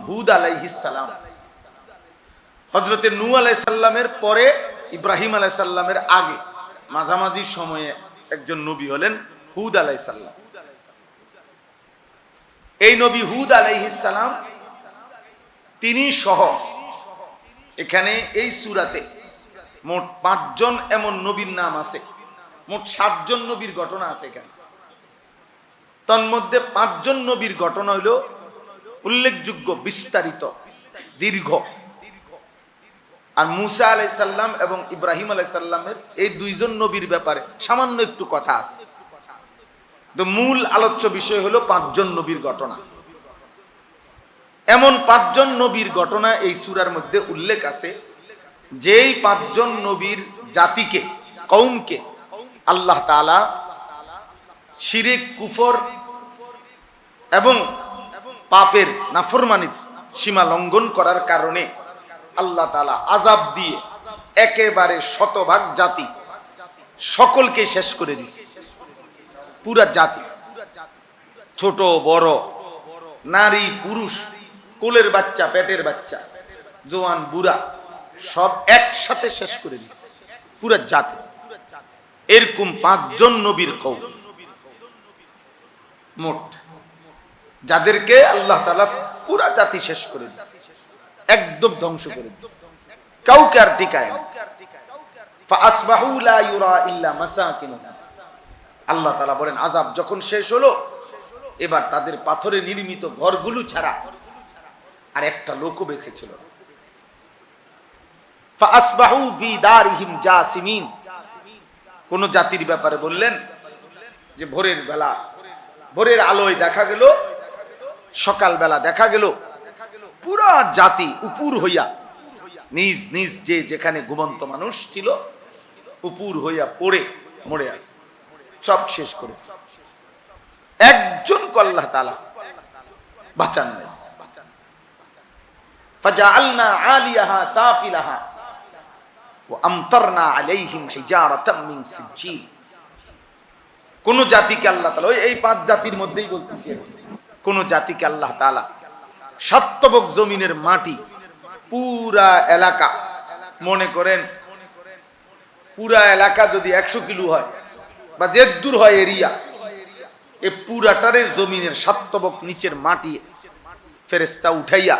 হুদ আলাইহিস সালাম। হযরতে নূহ আলাইহিস সালামের পরে ইব্রাহিম আলাইহিস সালামের আগে মাঝামাঝি সময়ে একজন নবী হলেন হুদ আলাইহিস সালাম। এই নবী হুদ আলাইহিস সালাম তিনি সহ এখানে এই সূরাতে মোট 5 জন এমন নবীর নাম আছে, মোট 7 জন নবীর ঘটনা আছে এখানে। তন্মধ্যে 5 জন নবীর ঘটনা হইল উল্লেখযোগ্য, বিস্তারিত, দীর্ঘ। আর মূসা আলাইহিস সালাম এবং ইব্রাহিম আলাইহিস সালামের এই 2 জন নবীর ব্যাপারে সামান্য একটু কথা আছে। তো মূল আলোচ্য বিষয় হলো 5 জন নবীর ঘটনা। এমন 5 জন নবীর ঘটনা এই সূরার মধ্যে উল্লেখ আছে, যেই 5 জন নবীর জাতিকে, কওমকে আল্লাহ তাআলা শিরক, কুফর এবং পাপের, নাফরমানির সীমা লঙ্ঘন করার কারণে আল্লাহ তাআলা আযাব দিয়ে একেবারে শতভাগ জাতি সকলকে শেষ করে দিয়েছে। পুরা জাতি, ছোট বড়, নারী পুরুষ, কোলের বাচ্চা, পেটের বাচ্চা, জওয়ান বুড়া, সব একসাথে শেষ করে দিয়েছে পুরা জাতি। এরকম 5 জন নবীর কওম মোট, যাদেরকে আল্লাহ তাআলা পুরা জাতি শেষ করে দিয়েছে, একদম ধ্বংস করে দিয়েছে, কাউকে আর টিকায় না। ফাআসবাহু লা ইউরা ইল্লা মাসাকিনুহুম। আল্লাহ তাআলা বলেন আযাব যখন শেষ হলো, এবার তাদের পাথরে নির্মিত ঘরগুলো ছাড়া আর একটা লোকও বেঁচে ছিল। ফাআসবাহু ফি দারিহিম জাসিমিন। কোন জাতির ব্যাপারে বললেন যে ভোরের বেলা, ভোরের আলোয় দেখা গেল, সকাল বেলা দেখা গেল পুরা জাতি উপুর হইয়া, নিজ নিজ যে যেখানে ঘুমন্ত মানুষ ছিল উপুর হইয়া পড়ে মরে আছে, সব শেষ করে। একজন আল্লাহ তাআলা বাঁচান নাই। ফাজআলনা আলিয়াহা সাফিলাহা ওয়া আমতারনা আলাইহিম হিজারাতাম মিন সিজিল। কোন জাতিকে আল্লাহ তাআলা, এই 5 জাতির মধ্যেই বলতেছি, কোন জাতিকে আল্লাহ তাআলা সাতবক জমিনের মাটি, পুরা এলাকা, মনে করেন পুরা এলাকা যদি 100 কিলো হয় বা যে দূর হয় এরিয়া, এই পুরাটারে জমিনের সাতবক নিচের মাটি ফেরেশতা উঠাইয়া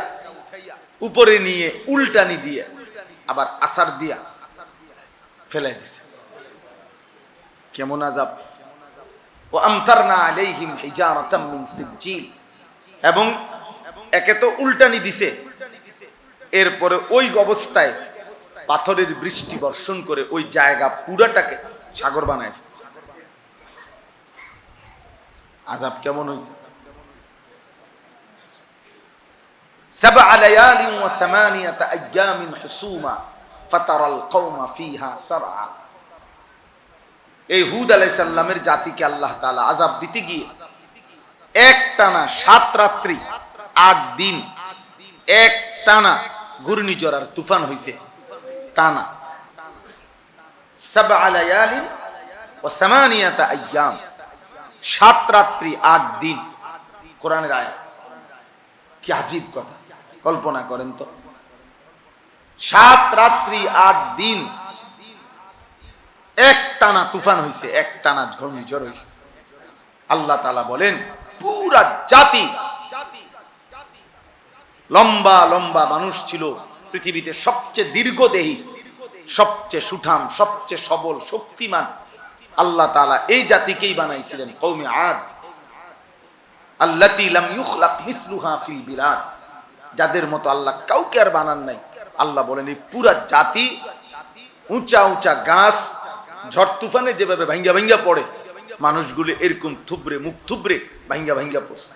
উপরে নিয়ে উল্টানি দিয়ে আবার আসার দিয়া ফেলাই দিছে। কেমন আযাব! ওয়া আমতারনা আলাইহিম হিজারাতাম মিন সিজিল। এবং একে তো উল্টানি দিছে, এরপরে ওই অবস্থায় পাথরের বৃষ্টি বর্ষণ করে ওই জায়গা পুরাটাকে সাগর বানায় ফেলছে। আযাব কেমন হইছে! 7 লায়ালিন ওয়া 8 আইয়ামিন হুসুমা ফাতারাল কওমা ফিহা সারআ। এই হুদ আলাইহিস সালামের জাতিকে আল্লাহ তাআলা আযাব দিতে গিয়ে একটানা 7 রাত্রি 8 দিন একটানা ঘূর্ণিঝড় আর তুফান হইছে, টানা 7 লায়ালিন ওয়া 8 আইয়াম, 7 রাত্রি 8 দিন। কোরআনের আয়াত, কি আজীব কথা! কল্পনা করেন তো, 7 রাত্রি 8 দিন একটানা তুফান হইছে, একটানা ঘূর্ণিঝড় হইছে। আল্লাহ তাআলা বলেন পুরা জাতি, লম্বা লম্বা মানুষ ছিল, পৃথিবীতে সবচেয়ে দীর্ঘদেহী, সবচেয়ে সুঠাম, সবচেয়ে সবল, শক্তিমান আল্লাহ তাআলা এই জাতিকেই বানাইছিলেন কওমে আদ, আল্লাতী লাম ইউখলাক মিসলুহা ফিল বিলাদ। যাদের মতো আল্লাহ কাউকে আর বানান নাই। আল্লাহ বলেন এই পুরা জাতি, উঁচা উঁচা গাছ ঝড় তুফানে যেভাবে ভাঙ্গা ভাঙ্গা পড়ে, মানুষগুলো এরকম থুবড়ে, মুখ থুবড়ে ভাঙ্গা ভাঙ্গা পড়ছে।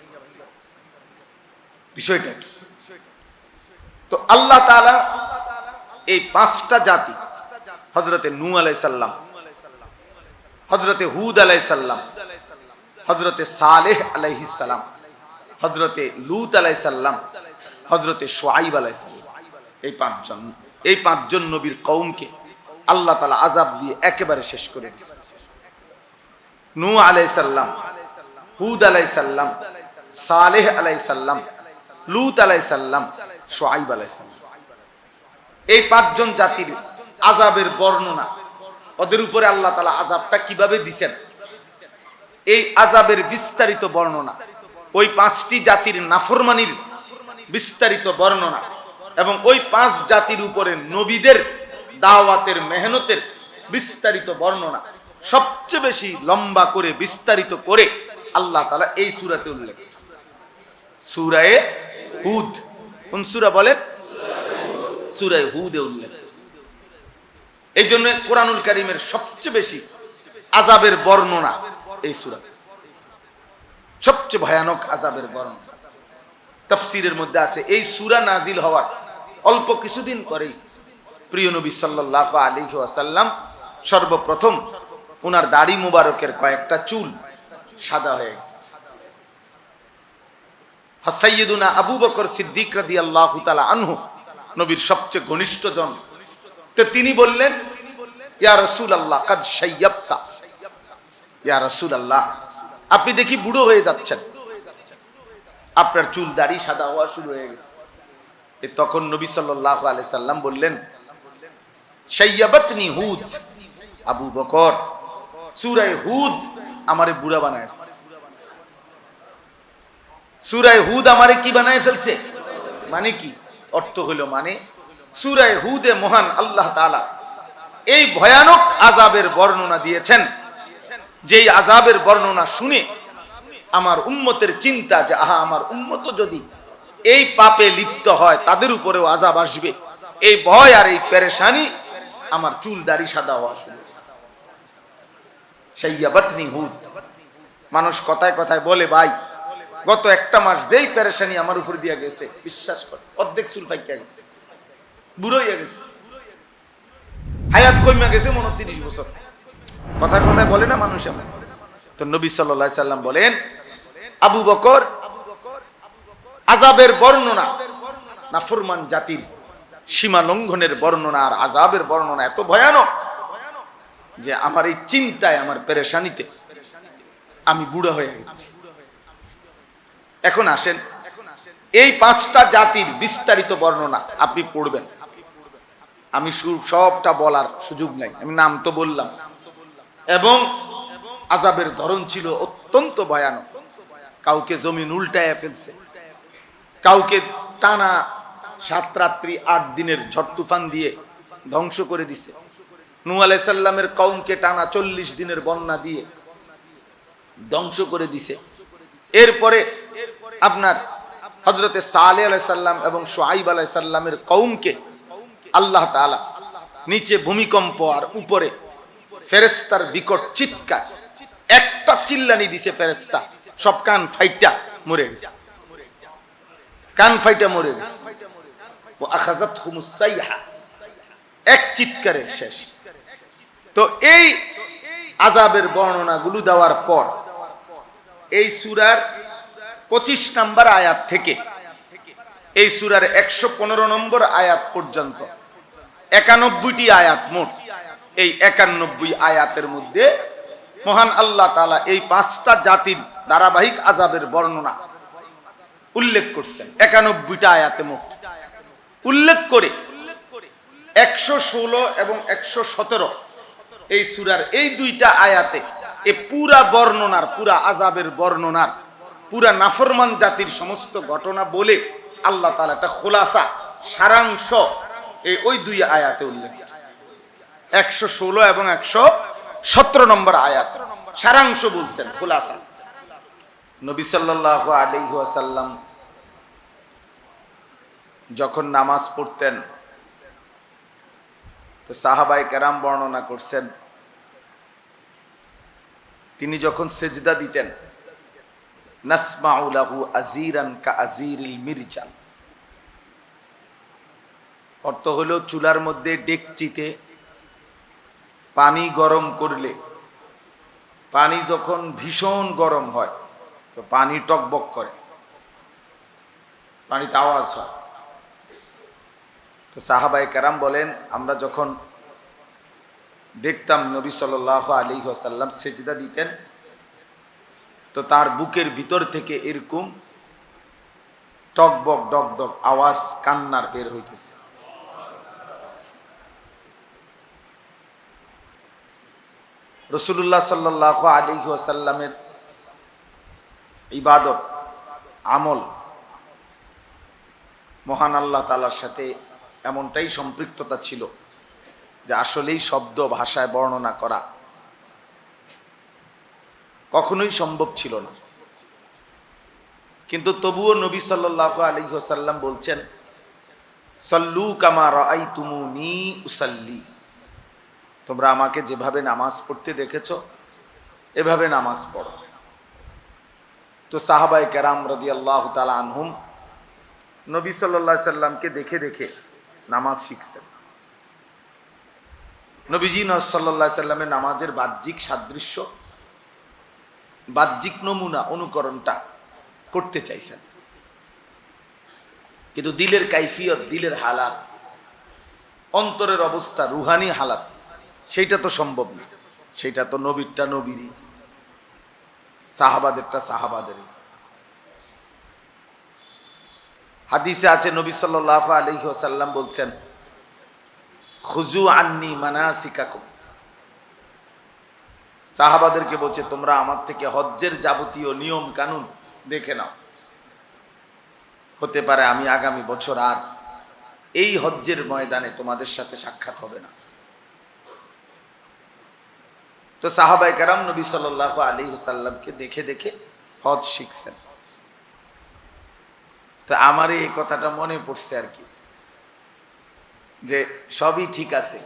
বিষয়টা কি? তো আল্লাহ তাআলা এই 5টা জাতি, হযরতে নূহ আলাইহিস সালাম, হযরতে হুদ আলাইহিস সালাম, হযরতে সালেহ আলাইহিস সালাম, হযরতে লূত আলাইহিস সালাম, হযরতে শুআয়ব আলাইহিস সালাম, এই 5 জন নবীর কওমকে আল্লাহ তাআলা আযাব দিয়ে একেবারে শেষ করে দিয়েছে। নূহ আলাইহিস সালাম, হুদ আলাইহিস সালাম, সালেহ আলাইহিস সালাম, লূত আলাইহিস সালাম, শুআয়ব আলাইহিস সালাম। এই পাঁচজন জাতির আযাবের বর্ণনা, ওদের উপরে আল্লাহ তাআলা আযাবটা কিভাবে দিবেন, এই আযাবের বিস্তারিত বর্ণনা, ওই পাঁচটি জাতির নাফরমানির বিস্তারিত বর্ণনা এবং ওই পাঁচ জাতির উপরে নবীদের দাওয়াতের মেহনতের বিস্তারিত বর্ণনা সবচেয়ে বেশি লম্বা করে বিস্তারিত করে আল্লাহ তাআলা এই সূরাতে উল্লেখ করেছেন। সূরা হুদ। কোন সূরা বলেন? সূরা হুদে উল্লেখ করেছেন। এই জন্য কোরআনুল কারীমের সবচেয়ে বেশি আযাবের বর্ণনা এই সূরাতে, সবচেয়ে ভয়ানক আযাবের বর্ণনা। তাফসীরের মধ্যে আছে এই সূরা নাজিল হওয়ার অল্প কিছুদিন পরেই প্রিয় নবী সাল্লাল্লাহু আলাইহি ওয়াসাল্লাম সর্বপ্রথম ওনার দাড়ি মুবারকের কয়েকটা চুল সাদা হয়ে গেছে। সাইয়্যিদুনা আবু বকর সিদ্দিক রাদিয়াল্লাহু তাআলা আনহু, নবীর সবচেয়ে ঘনিষ্ঠ জন, তো তিনি বললেন, ইয়া রাসূলুল্লাহ কাদ শাইয়াবতা, ইয়া রাসূলুল্লাহ আপনি দেখি বুড়ো হয়ে যাচ্ছেন, আপনার চুল দাড়ি সাদা হওয়া শুরু হয়ে গেছে। তখন নবী সাল্লাল্লাহু আলাইহি সাল্লাম বললেন, শাইয়াবাতনি হুদ, আবু বকর সূরা হুদ আমারে বুড়া বানায় ফেলছে। সূরা হুদ আমারে কি বানায় ফেলছে মানে কি? অর্থ হলো মানে সূরা হুদে মহান আল্লাহ তাআলা এই ভয়ানক আযাবের বর্ণনা দিয়েছেন, যেই আযাবের বর্ণনা শুনে আমার উম্মতের চিন্তা যে আহা আমার উম্মত যদি এই পাপে লিপ্ত হয় তাদের উপরেও আযাব আসবে, এই ভয় আর এই পেরেশানি আমার চুল দাড়ি সাদা হওয়া শুরু। শাইয়াবাতনি হুদ। মানুষ কথায় কথায় বলে, ভাই গত একটা মাস যেই পেরেশানি আমার উপর দিয়া গেছে, বিশ্বাস করে অর্ধেক চুল পাইকা গেছে, বুড়ো হইয়া গেছে, হায়াত কইমা গেছে 29 বছর। কথায় কথায় বলে না মানুষ এমন। তো নবী সাল্লাল্লাহু আলাইহি সাল্লাম বলেন, আবু বকর আযাবের বর্ণনা, নাফরমান জাতির সীমা লঙ্ঘনের বর্ণনা আর আযাবের বর্ণনা এত ভয়ানক যে আমার এই চিন্তায়, আমার পেরেশানিতে আমি বুড়া হয়ে গেছি। এখন আসেন এই পাঁচটা জাতির বিস্তারিত বর্ণনা আপনি পড়বেন। আমি সবটা বলার সুযোগ নাই, আমি নাম তো বললাম। এবং আযাবের ধরন ছিল অত্যন্ত ভয়ানক। কাউকে জমিন উল্টায় ফেলছে, কাউকে টানা 7 রাত্রি 8 দিনের ঝড় তুফান দিয়ে ধ্বংস করে দিছে। নূহ আলাইহিস সালামের কওমকে টানা 40 দিনের বন্যা দিয়ে ধ্বংস করে দিছে। এরপরে আপনার হযরতে সালেহ আলাইহিস সালাম এবং শুআয়ব আলাইহিস সালামের কওমকে আল্লাহ তাআলা নিচে ভূমিকম্প আর উপরে ফেরেশতার বিকট চিৎকার, একটা চিল্লানি দিছে ফেরেশতা, সব কান ফাইটা মরে গেছে, কান ফাইটা মরে গেছে। ও আখাযাতহুমুস সাইহা, এক চিৎকারে শেষ। তো এই আযাবের বর্ণনাগুলো দেওয়ার পর এই সূরার 25 নম্বর আয়াত থেকে এই সূরার 115 নম্বর আয়াত পর্যন্ত 91টি আয়াত মোট। এই 91 আয়াতের মধ্যে মহান আল্লাহ তাআলা এই পাঁচটা জাতির ধারাবাহিক আযাবের বর্ণনা উল্লেখ করছেন। 91টা আয়াতে মোট উল্লেখ করে 116 এবং 117 এই সূরার এই দুইটা আয়াতে এই পুরা বর্ণনার, পুরা আযাবের বর্ণনার, পুরা নাফরমান জাতির সমস্ত ঘটনা বলে আল্লাহ তাআলা একটা খোলাসা, সারাংশ এই ওই দুই আয়াতে উল্লেখ করেছে। 116 এবং 117 নম্বর আয়াত সারাংশ বলছেন, খোলাসা। নবী সাল্লাল্লাহু আলাইহি ওয়াসাল্লাম যখন নামাজ পড়তেন তো সাহাবায়ে কেরাম বর্ণনা করছেন, তিনি যখন সেজদা দিতেন নাসমাউ লাহু আজিরান কা আজিরিল মিরজাল। অর্থ হলো চুলার মধ্যে ডেকচিতে পানি গরম করলে, পানি যখন ভীষণ গরম হয় তো পানি টকবক করে, পানিতে আওয়াজ হয়। তো সাহাবায়ে কেরাম বলেন, আমরা যখন দেখতাম নবী সাল্লাল্লাহু আলাইহি ওয়াসাল্লাম সেজদা দিতেন তো তার বুকের ভিতর থেকে এরকম টকবক ডক ডক আওয়াজ কান্নার বের হইতেছে। রাসূলুল্লাহ সাল্লাল্লাহু আলাইহি ওয়াসাল্লামের ইবাদত আমল মহান আল্লাহ তাআলার সাথে এমনটাই সম্পৃক্ততা ছিল যে আসলেই শব্দ ভাষায় বর্ণনা করা কখনোই সম্ভব ছিল না। কিন্তু তবুও নবী সাল্লাল্লাহু আলাইহি ওয়াসাল্লাম বলছেন, সাল্লু কামা রাআইতুমুনি উসাল্লি, তোমরা আমাকে যেভাবে নামাজ পড়তে দেখেছো এভাবে নামাজ পড়ো। তো সাহাবায়ে কেরাম রাদিয়াল্লাহু তাআলা আনহুম নবী সাল্লাল্লাহু আলাইহি সাল্লামকে দেখে দেখে নামাজ শিখছেন। নবীজি সাল্লাল্লাহু আলাইহি সাল্লামের নামাজের বাহ্যিক সাদৃশ্য, বাহ্যিক নমুনা অনুকরণটা করতে চাইছেন, কিন্তু দিলের কাইফিয়ত, দিলের হালাত, অন্তরের অবস্থা, রুহানি হালাত, সেইটা তো সম্ভব না। সেইটা তো নবীরটা নবীরই, সাহাবাদেরটা সাহাবাদেরই। হাদিসে আছে নবী সাল্লাল্লাহু আলাইহি ওয়াসাল্লাম বলছেন, খুজু আন্নি মানাসিকাকুম, সাহাবাদেরকে বলছে তোমরা আমার থেকে হজ্জের যাবতীয় নিয়ম কানুন দেখে নাও। হতে পারে আমি আগামী বছর আর এই হজ্জের ময়দানে তোমাদের সাথে সাক্ষাৎ হবে না। তো সাহাবায়ে কেরাম নবী সাল্লাল্লাহু আলাইহি ওয়াসাল্লামকে দেখে দেখে হজ শিখছেন। তো আমার এই কথাটা মনে পড়ছে আর কি, যে সবই ঠিক আছে,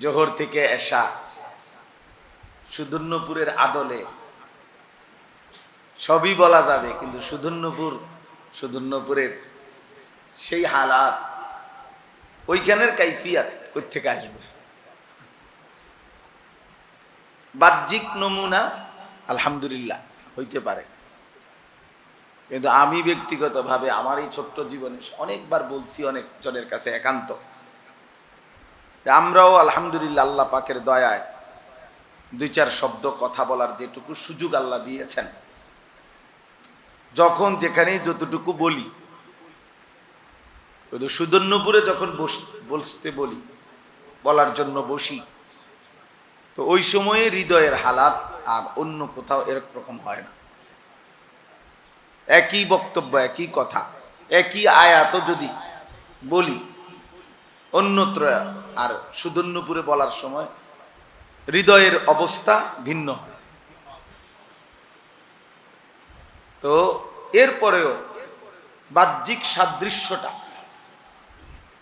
জোহর থেকে এশা সুদর্ণপুরের আদলে সবই বলা যাবে, কিন্তু সুদর্ণপুরের সেই হালাত, ওইখানের কাইফিয়াত কই থেকে আসবে? বাহ্যিক নমুনা আলহামদুলিল্লাহ হইতে পারে, কিন্তু আমি ব্যক্তিগতভাবে আমার এই ছোট্ট জীবনে অনেকবার বলছি অনেক জনের কাছে একান্ত, আমরাও আলহামদুলিল্লাহ আল্লাহ পাকের দয়ায় দুই চার শব্দ কথা বলার যেটুকু সুযোগ আল্লাহ দিয়েছেন, যখন যেখানেই যতটুকু বলি, সুদর্ণপুরে যখন বসতে বলি, বলার জন্য বসি, তো ওই সময়ে হৃদয়ের হালাত আর অন্য কোথাও এরকম হয় না। একই বক্তব্য, একই কথা, একই আয়াত যদি বলি অন্যত্র, আর সুদর্ণপুরে বলার সময় হৃদয়ের অবস্থা ভিন্ন হয়। তো এরপরেও বাহ্যিক সাদৃশ্যটা,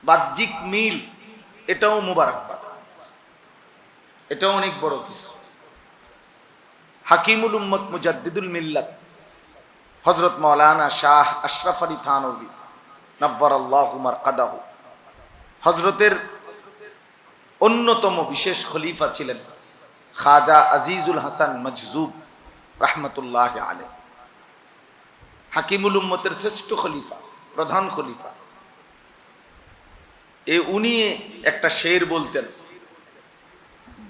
বাহ্যিক মিল, এটাও মুবারকবাদ, এটাও অনেক বড় কিছু। হাকিমুল উম্মত মুজাদ্দিদুল মিল্লাত হযরত মাওলানা শাহ আশরাফ আলী থানভী নব্বরাল্লাহু মারকাদাহু, হযরতের অন্যতম বিশেষ খলিফা ছিলেন খাজা আজিজুল হাসান মজজুব রাহমাতুল্লাহ আলাইহি, হাকিমুল উম্মতের শ্রেষ্ঠ খলিফা, প্রধান খলিফা। উনি একটা শের বলতেন,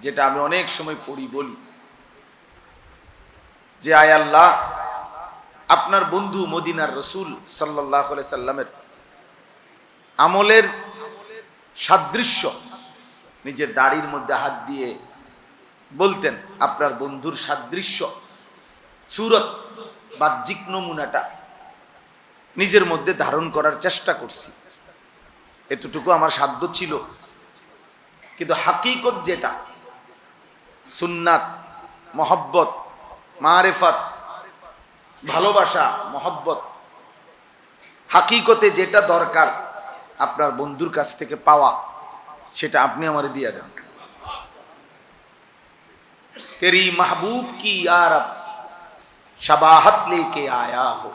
যেটা আমি অনেক সময় পড়ি বলি, যে আয় আল্লাহ, আপনার বন্ধু মদিনার রসুল সাল্লাল্লাহু আলাইহি সাল্লামের আমলের সাদৃশ্য নিজের দাড়ির মধ্যে হাত দিয়ে বলতেন, আপনার বন্ধুর সাদৃশ্য, সুরত, বাহ্যিক নমুনাটা নিজের মধ্যে ধারণ করার চেষ্টা করছি, এতটুকু আমার সাধ্য ছিল। কিন্তু হাকিকত যেটা, সুন্নাত, মহব্বত, মারেফাত, ভালোবাসা, মহব্বত, হাকিকতে যেটা দরকার আপনার বন্ধুর কাছ থেকে পাওয়া, সেটা আপনি আমারে দিয়ে দেন। তেরি মাহবুব কি ইয়া রব शबाहत लेके आया हो,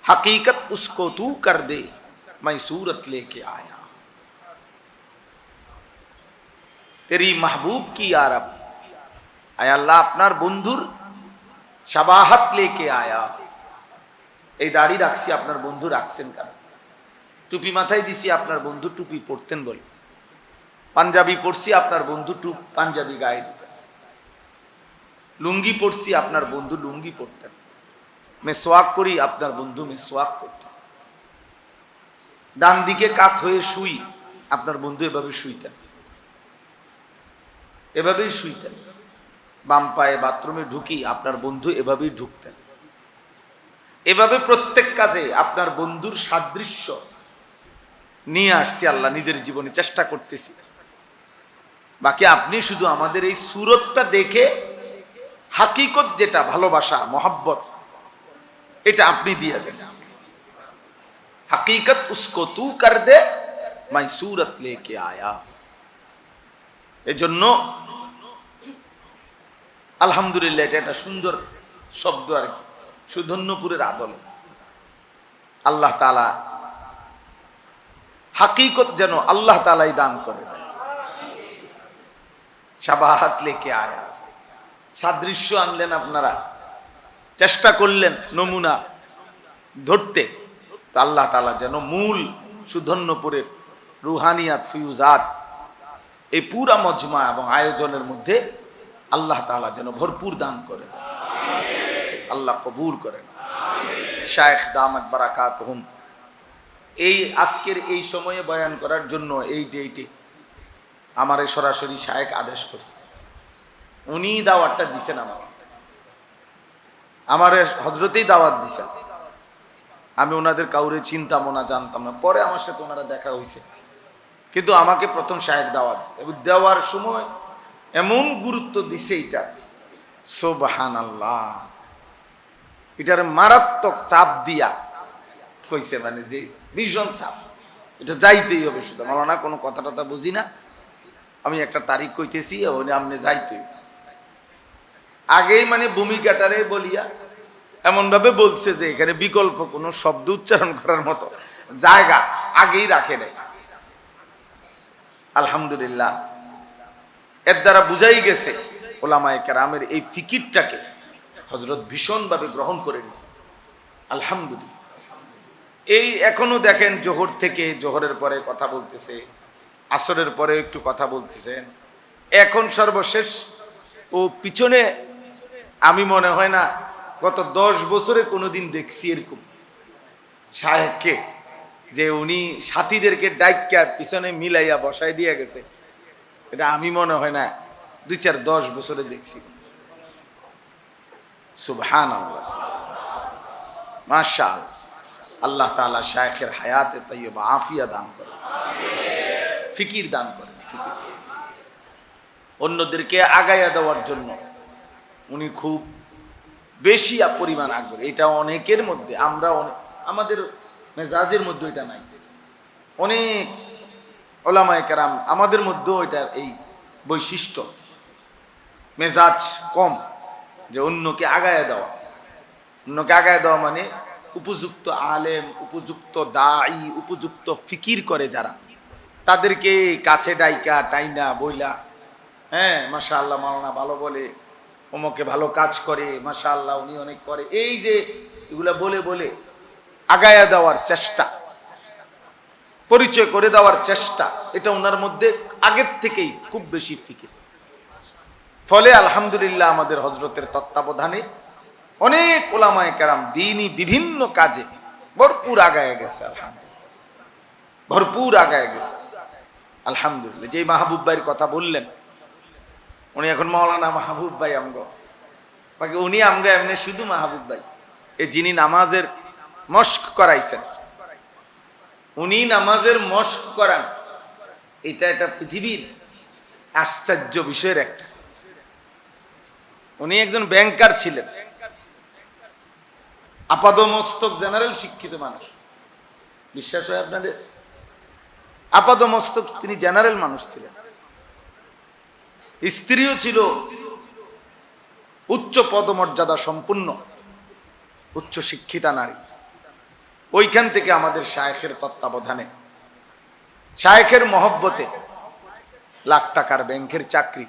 हकीकत उसको तू कर दे, मैं सूरत लेके आया। तेरी महबूब की या रब, आय अल्लाह আপনার বন্ধুর শাবাহাত লেকে আয়া। এই দাড়ি রাখছি, আপনার বন্ধু রাখছেন কেন? টুপি মাথায় দিছি, আপনার বন্ধু টুপি পরতেন বলে। পাঞ্জাবি পরছি, আপনার বন্ধু পাঞ্জাবি গায়ে দিতেন। লুঙ্গি পরছি, আপনার বন্ধু লুঙ্গি পরতেন। মেসওয়াক করি, আপনার বন্ধু মেসওয়াক করত। ডান দিকে কাত হয়ে শুই, আপনার বন্ধু এভাবে শুইতেন, এভাবেই শুইতেন। বাম পায়ে বাথরুমে ঢুকি, আপনার বন্ধু এভাবেই ঢুকতেন। এভাবে প্রত্যেক কাজে আপনার বন্ধুর সাদৃশ্য নিয়ে আসছি আল্লাহ নিজের জীবনে, চেষ্টা করতেছি। বাকি আপনি শুধু আমাদের এই সুরতটা দেখে হাকিকত যেটা ভালোবাসা মোহাব্বত, এটা আপনি দিয়ে দেন। हकीकत उसको तू कर दे, मैं सूरत लेके आया। এজন্য আলহামদুলিল্লাহ, এটা একটা সুন্দর শব্দ আর কি, সুধন্যপুরের আদলে আল্লাহ তাআলা হাকিকত যেন আল্লাহ তাআলাই দান করে দেয়। শাবাহাত লেকে আয়া, সাদৃশ্য আনলেন আপনারা, চেষ্টা করলেন নমুনা ধরতে, তো আল্লাহ তাআলা যেন মূল সুধন্যপুরের রুহানিয়াত ফিউজাত এই পুরা মজমা এবং আয়োজনের মধ্যে আল্লাহ তাআলা যেন ভরপুর দান করেন, আল্লাহ কবুল করেন। শায়েখ দামাত বারাকাতুহুম এই আজকের এই সময়ে বয়ান করার জন্য এই ডেটে আমারে সরাসরি শায়েখ আদেশ করছে, উনি দাওয়াতটা দিছেন, আমারে হযরতেই দাওয়াত দিছেন। আমি ওনাদের কাউরে চিনতাম না, জানতাম না, পরে আমার সাথে ওনারা দেখা হয়েছে, কিন্তু আমাকে প্রথম শায়েখ দাওয়াত দেওয়ার সময় এমন গুরুত্ব দিছে এটা, সুবহানাল্লাহ, এটার মারাত্মক চাপ দিয়া কইছে, মানে যে ভীষণ চাপ, এটা যাইতেই হবে। শুধু মাওলানা কোনো কথা টথা বুঝি না, আমি একটা তারিখ কইতেছি, আপনি যাইতেই আগেই মানে ভূমিকাটারে বলিয়া এমন ভাবে বলছে যে এখানে বিকল্প কোনো শব্দ উচ্চারণ করার মতো জায়গা আগেই রাখে নাই। আলহামদুলিল্লাহ, এর দ্বারা বুঝাই গেছে ওলামায়ে কেরামের এই ফিকিরটাকে হযরত ভীষণভাবে গ্রহণ করে নিয়েছে। আলহামদুলিল্লাহ, এই এখনো দেখেন জোহর থেকে, জোহরের পরে কথা বলতেছে, আসরের পরে একটু কথা বলতেছেন, এখন সর্বশেষ ও পিছনে আমি মনে হয় না গত 10 বছরে কোনোদিন দেখছি এরকম শায়েখকে, যে উনি সাথীদেরকে ডাইকা পিছনে মিলাইয়া বসাই দিয়ে গেছে, এটা আমি মনে হয় না 2-4-10 বছরে দেখছি। সুবহানাল্লাহ, মাশাআল্লাহ, আল্লাহ তাআলা শায়েখের হায়াতে তাইয়্যিবা আফিয়া দান করেন, ফিকির দান করেন, ফিকির অন্যদেরকে আগায়া দেওয়ার জন্য উনি খুব বেশি পরিমাণ আগ্রহী। এটা অনেকের মধ্যে, আমরা আমাদের মেজাজের মধ্যে এটা নাই। অনেক ওলামায়ে কেরাম আমাদের মধ্যেও এটার এই বৈশিষ্ট্য, মেজাজ কম, যে অন্যকে আগায়া দেওয়া। অন্যকে আগায়া দেওয়া মানে উপযুক্ত আলেম, উপযুক্ত দাঈ, উপযুক্ত ফিকির করে যারা, তাদেরকে কাছে ডাইকা টাইনা বইলা, হ্যাঁ মাশাআল্লাহ মাওলানা ভালো বলে, অমুকে ভালো কাজ করে, মাশাআল্লাহ উনি অনেক করে, এই যে এগুলা বলে বলে আগায়া দেওয়ার চেষ্টা, পরিচয় করে দেওয়ার চেষ্টা, এটা ওনার মধ্যে আগের থেকেই খুব বেশি ফিকির। ফলে আলহামদুলিল্লাহ আমাদের হযরতের তত্ত্বাবধানে অনেক ওলামায়ে কেরাম দ্বীনি বিভিন্ন কাজে ভরপুর আগায় গেছে, আলহামদুলিল্লাহ, ভরপুর আগায় গেছে আলহামদুলিল্লাহ। যে মাহবুব ভাইয়ের কথা বললেন, উনি এখন মাওলানা মাহবুব ভাই আমগো, বাকি উনি আমগো এমনি শুধু মাহবুব ভাই। এই যিনি নামাজের মস্ক করাইছেন, উনি নামাজের মস্ক করান, এটা পৃথিবীর আশ্চর্য বিষয়ের একটা। উনি একজন ব্যাংকার ছিলেন, আপাদমস্তক জেনারেল শিক্ষিত মানুষ, বিশ্বাস হয় আপনাদের? আপাদমস্তক তিনি জেনারেল মানুষ ছিলেন, স্ত্রীও ছিল উচ্চ পদমর্যাদা সম্পন্ন উচ্চ শিক্ষিতা নারী। ওইখান থেকে আমাদের শায়েখের তত্ত্বাবধানে, শায়েখের মহব্বতে লাখ টাকার ব্যাংকের চাকরি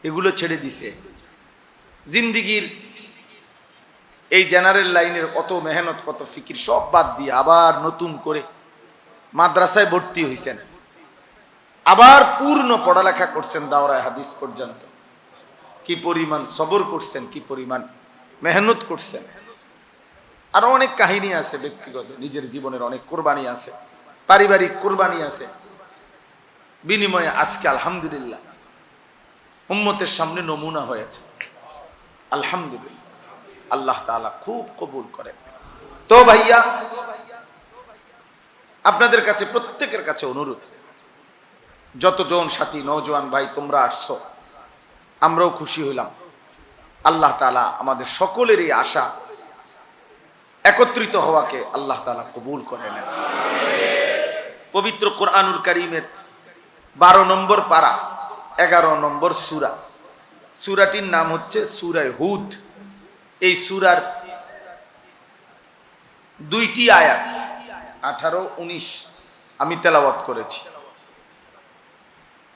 এগুলো ছেড়ে দিছে, জিন্দিগির এই জেনারেল লাইনের কত মেহনত, কত ফিকির সব বাদ দিয়ে আবার নতুন করে মাদ্রাসায় ভর্তি হয়েছেন, আবার পূর্ণ পড়ালেখা করছেন দাওরায়ে হাদিস পর্যন্ত। কি পরিমাণ সবর করছেন, কি পরিমাণ মেহনত করছেন, আরো অনেক কাহিনী আছে, ব্যক্তিগত নিজের জীবনের অনেক কোরবানি আছে, পারিবারিক কোরবানি আছে। বিনিময়ে আজকে আলহামদুলিল্লাহ উম্মতের সামনে নমুনা হয়েছে। আলহামদুলিল্লাহ, আল্লাহ তাআলা খুব কবুল করেন। তো ভাইয়া, আপনাদের কাছে প্রত্যেকের কাছে অনুরোধ, যতজন সাথী নওজোয়ান ভাই তোমরা আসছো, আমরাও খুশি হইলাম। আল্লাহ তাআলা আমাদের সকলেরই আশা একত্রিত হওয়াকে আল্লাহ তাআলা কবুল করে নেন। পবিত্র কোরআনুল কারীমের 12 নম্বর পারা 11 নম্বর সূরা, সূরাটির নাম হচ্ছে সূরা হুদ। এই সূরার 2টি আয়াত 18-19 আমি তেলাওয়াত করেছি।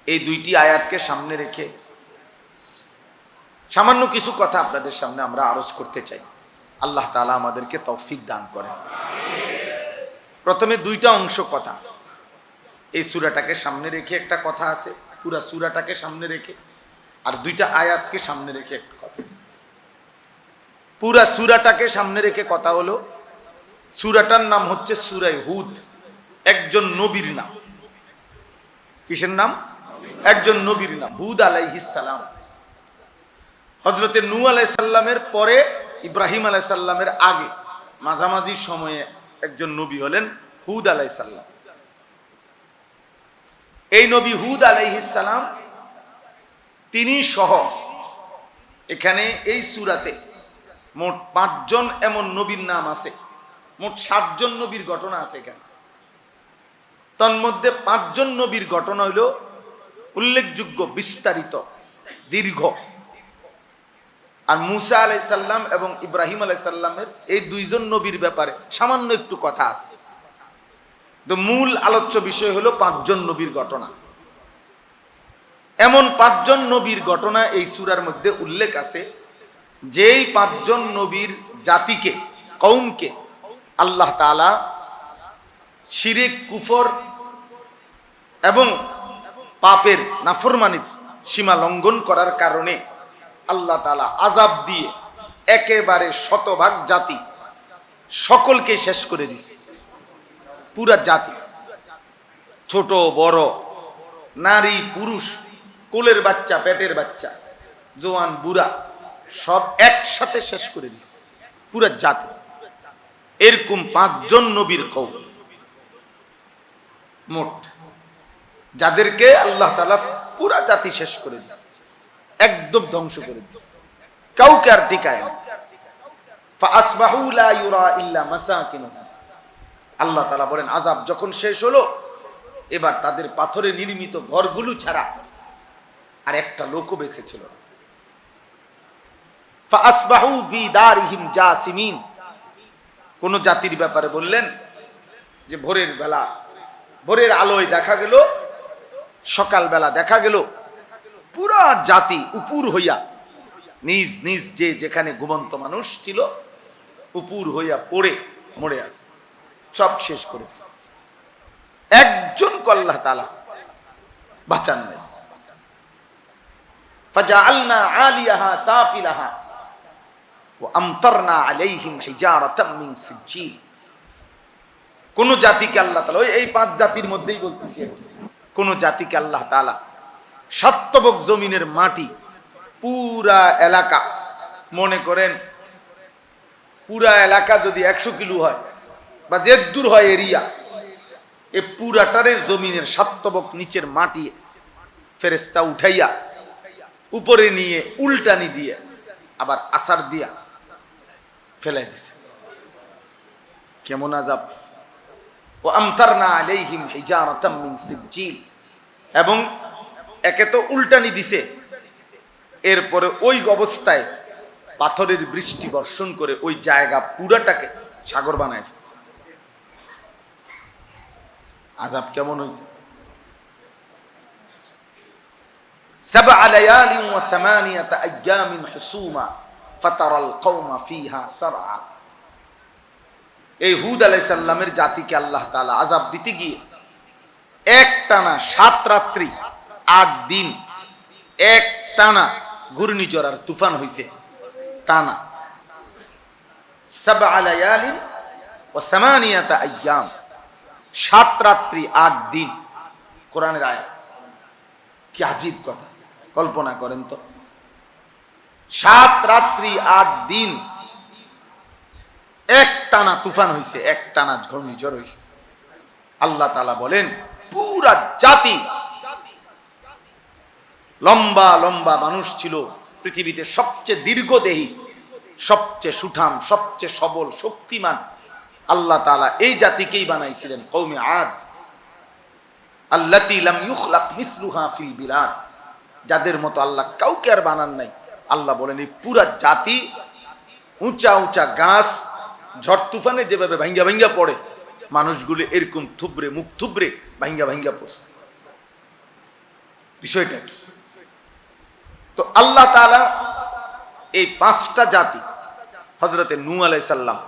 এই 2টি আয়াতকে সামনে রেখে সামান্য কিছু কথা আপনাদের সামনে আমরা আরজ করতে চাই। আল্লাহ তাআলা আমাদেরকে তৌফিক দান করেন। প্রথমে 2টা অংশ কথা, এই সূরাটাকে সামনে রেখে একটা কথা আছে, পুরা সূরাটাকে সামনে রেখে, আর 2টা আয়াতকে সামনে রেখে একটা কথা। পুরা সূরাটাকে সামনে রেখে কথা হলো, সূরাটার নাম হচ্ছে সূরা হুদ, একজন নবীর নাম। কিসের নাম? একজন নবীর নাম, হুদ আলাইহিস সালাম। হযরতে নূহ আলাইহিস সালামের পরে ইব্রাহিম আলাইহিস সালামের আগে মাঝামাঝি সময়ে একজন নবী হলেন হুদ আলাইহিস সালাম। এই নবী হুদ আলাইহিস সালাম তিনি সহ এখানে এই সূরাতে মোট 5 জন এমন নবীর নাম আছে, মোট 7 জন নবীর ঘটনা আছে এখানে। তন্মধ্যে 5 জন নবীর ঘটনা হইল উল্লেখযোগ্য, বিস্তারিত, দীর্ঘ। আর মূসা আলাইহিস সালাম এবং ইব্রাহিম আলাইহিস সালামের এই 2 জন নবীর ব্যাপারে সামান্য একটু কথা আছে। তো মূল আলোচ্য বিষয় হলো 5 জন নবীর ঘটনা। এমন 5 জন নবীর ঘটনা এই সূরার মধ্যে উল্লেখ আছে, যেই 5 জন নবীর জাতিকে, কওমকে আল্লাহ তাআলা শিরক, কুফর এবং পাপের, নাফরমানির সীমা লঙ্ঘন করার কারণে আল্লাহ তাআলা আযাব দিয়ে একেবারে শতভাগ জাতি সকলকে শেষ করে দিয়েছে। পুরা জাতি, ছোট বড়, নারী পুরুষ, কোলের বাচ্চা, পেটের বাচ্চা, জওয়ান বুড়া, সব একসাথে শেষ করে দিয়েছে পুরা জাতি। এরকম 5 জন নবীর কওম মোট, যাদেরকে আল্লাহ তাআলা পুরা জাতি শেষ করে দিয়েছে, একদম ধ্বংস করে দিয়েছে, কাউকে আর টিকায় না। ফাআসবাহু লা ইউরা ইল্লা মাসাকিনুহুম। আল্লাহ তাআলা বলেন, আযাব যখন শেষ হলো, এবার তাদের পাথরে নির্মিত ঘরগুলো ছাড়া আর একটা লোকও বেঁচে ছিল না। ফাআসবাহু ফি দারিহিম জাসিমিন। কোন জাতির ব্যাপারে বললেন যে ভোরের বেলা, ভোরের আলোয় দেখা গেল, সকালবেলা দেখা গেল পুরা জাতি উপুর হইয়া, নিজ নিজ যে যেখানে ঘুমন্ত মানুষ ছিল উপুর হইয়া পড়ে মরে আছে, সব শেষ করে দিয়েছে। একজনকে আল্লাহ তাআলা বাঁচান নাই। ফাজআলনা আলিয়াহা সাফিলাহা ওয়া আমতারনা আলাইহিম হিজারাতাম মিন সিজ্জিল। কোন জাতিকে আল্লাহ তাআলা, এই 5 জাতির মধ্যেই বলতেছি, কোন জাতিকে আল্লাহ তাআলা সাতবক জমিনের মাটি, পুরা এলাকা, মনে করেন পুরা এলাকা যদি 100 কিলো হয় বা যে দূর হয় এরিয়া, এই পুরাটারে জমিনের সাতবক নিচের মাটি ফেরেশতা উঠাইয়া উপরে নিয়ে উল্টানি দিয়ে আবার আসার দিয়া ফেলাই দিছে। কেমন আযাব! ওয়া আমতারনা আলাইহিম হিজারাতাম মিন সিজ্জিল। এবং একে তো উল্টানি দিছে, এরপরে ওই অবস্থায় পাথরের বৃষ্টি বর্ষণ করে ওই জায়গা পুরাটাকে সাগর বানায় ফেলছে। আযাব কেমন হয়েছে! 7 লায়ালি ওয়া 8 আইয়ামিন হুসুমা ফাতারাল কওমা ফিহা সারআ। এই হুদ আলাইহিস সালামের জাতিকে আল্লাহ তাআলা আযাব দিতে গিয়ে একটানা 7 রাত্রি 8 দিন একটানা ঘূর্ণিঝড় আর তুফান হইছে, টানা। সাবআ লায়ালিন ওয়া সামানিয়াতা আইয়াম, 7 রাত্রি 8 দিন। কোরআনের আয়াত। কি আজীব কথা, কল্পনা করেন তো। 7 রাত্রি 8 দিন এক টানা তুফান হইছে, এক টানা ঘূর্ণিঝড় হইছে। আল্লাহ তাআলা বলেন পুরা জাতি, লম্বা লম্বা মানুষ ছিল পৃথিবীতে, সবচেয়ে দীর্ঘদেহী, সবচেয়ে সুঠাম, সবচেয়ে সবল, শক্তিমান আল্লাহ তাআলা এই জাতিকেই বানাইছিলেন কওমে আদ, আল্লাতী লাম ইউখলাক মিসলুহা ফিল বিলাদ, যাদের মতো আল্লাহ কাউকে আর বানান নাই। আল্লাহ বলেন এই পুরা জাতি, উঁচা উঁচা গাছ ঝড় তুফানে যেভাবে ভাঙ্গা ভাঙ্গা পড়ে, মানুষগুলো এরকম থুবড়ে, মুখ থুবড়ে ভাঙ্গা ভাঙ্গা পড়ছে। বিষয়টা কি? তো আল্লাহ তাআলা এই 5টা জাতি, হযরতে নূহ আলাইহিস সালাম,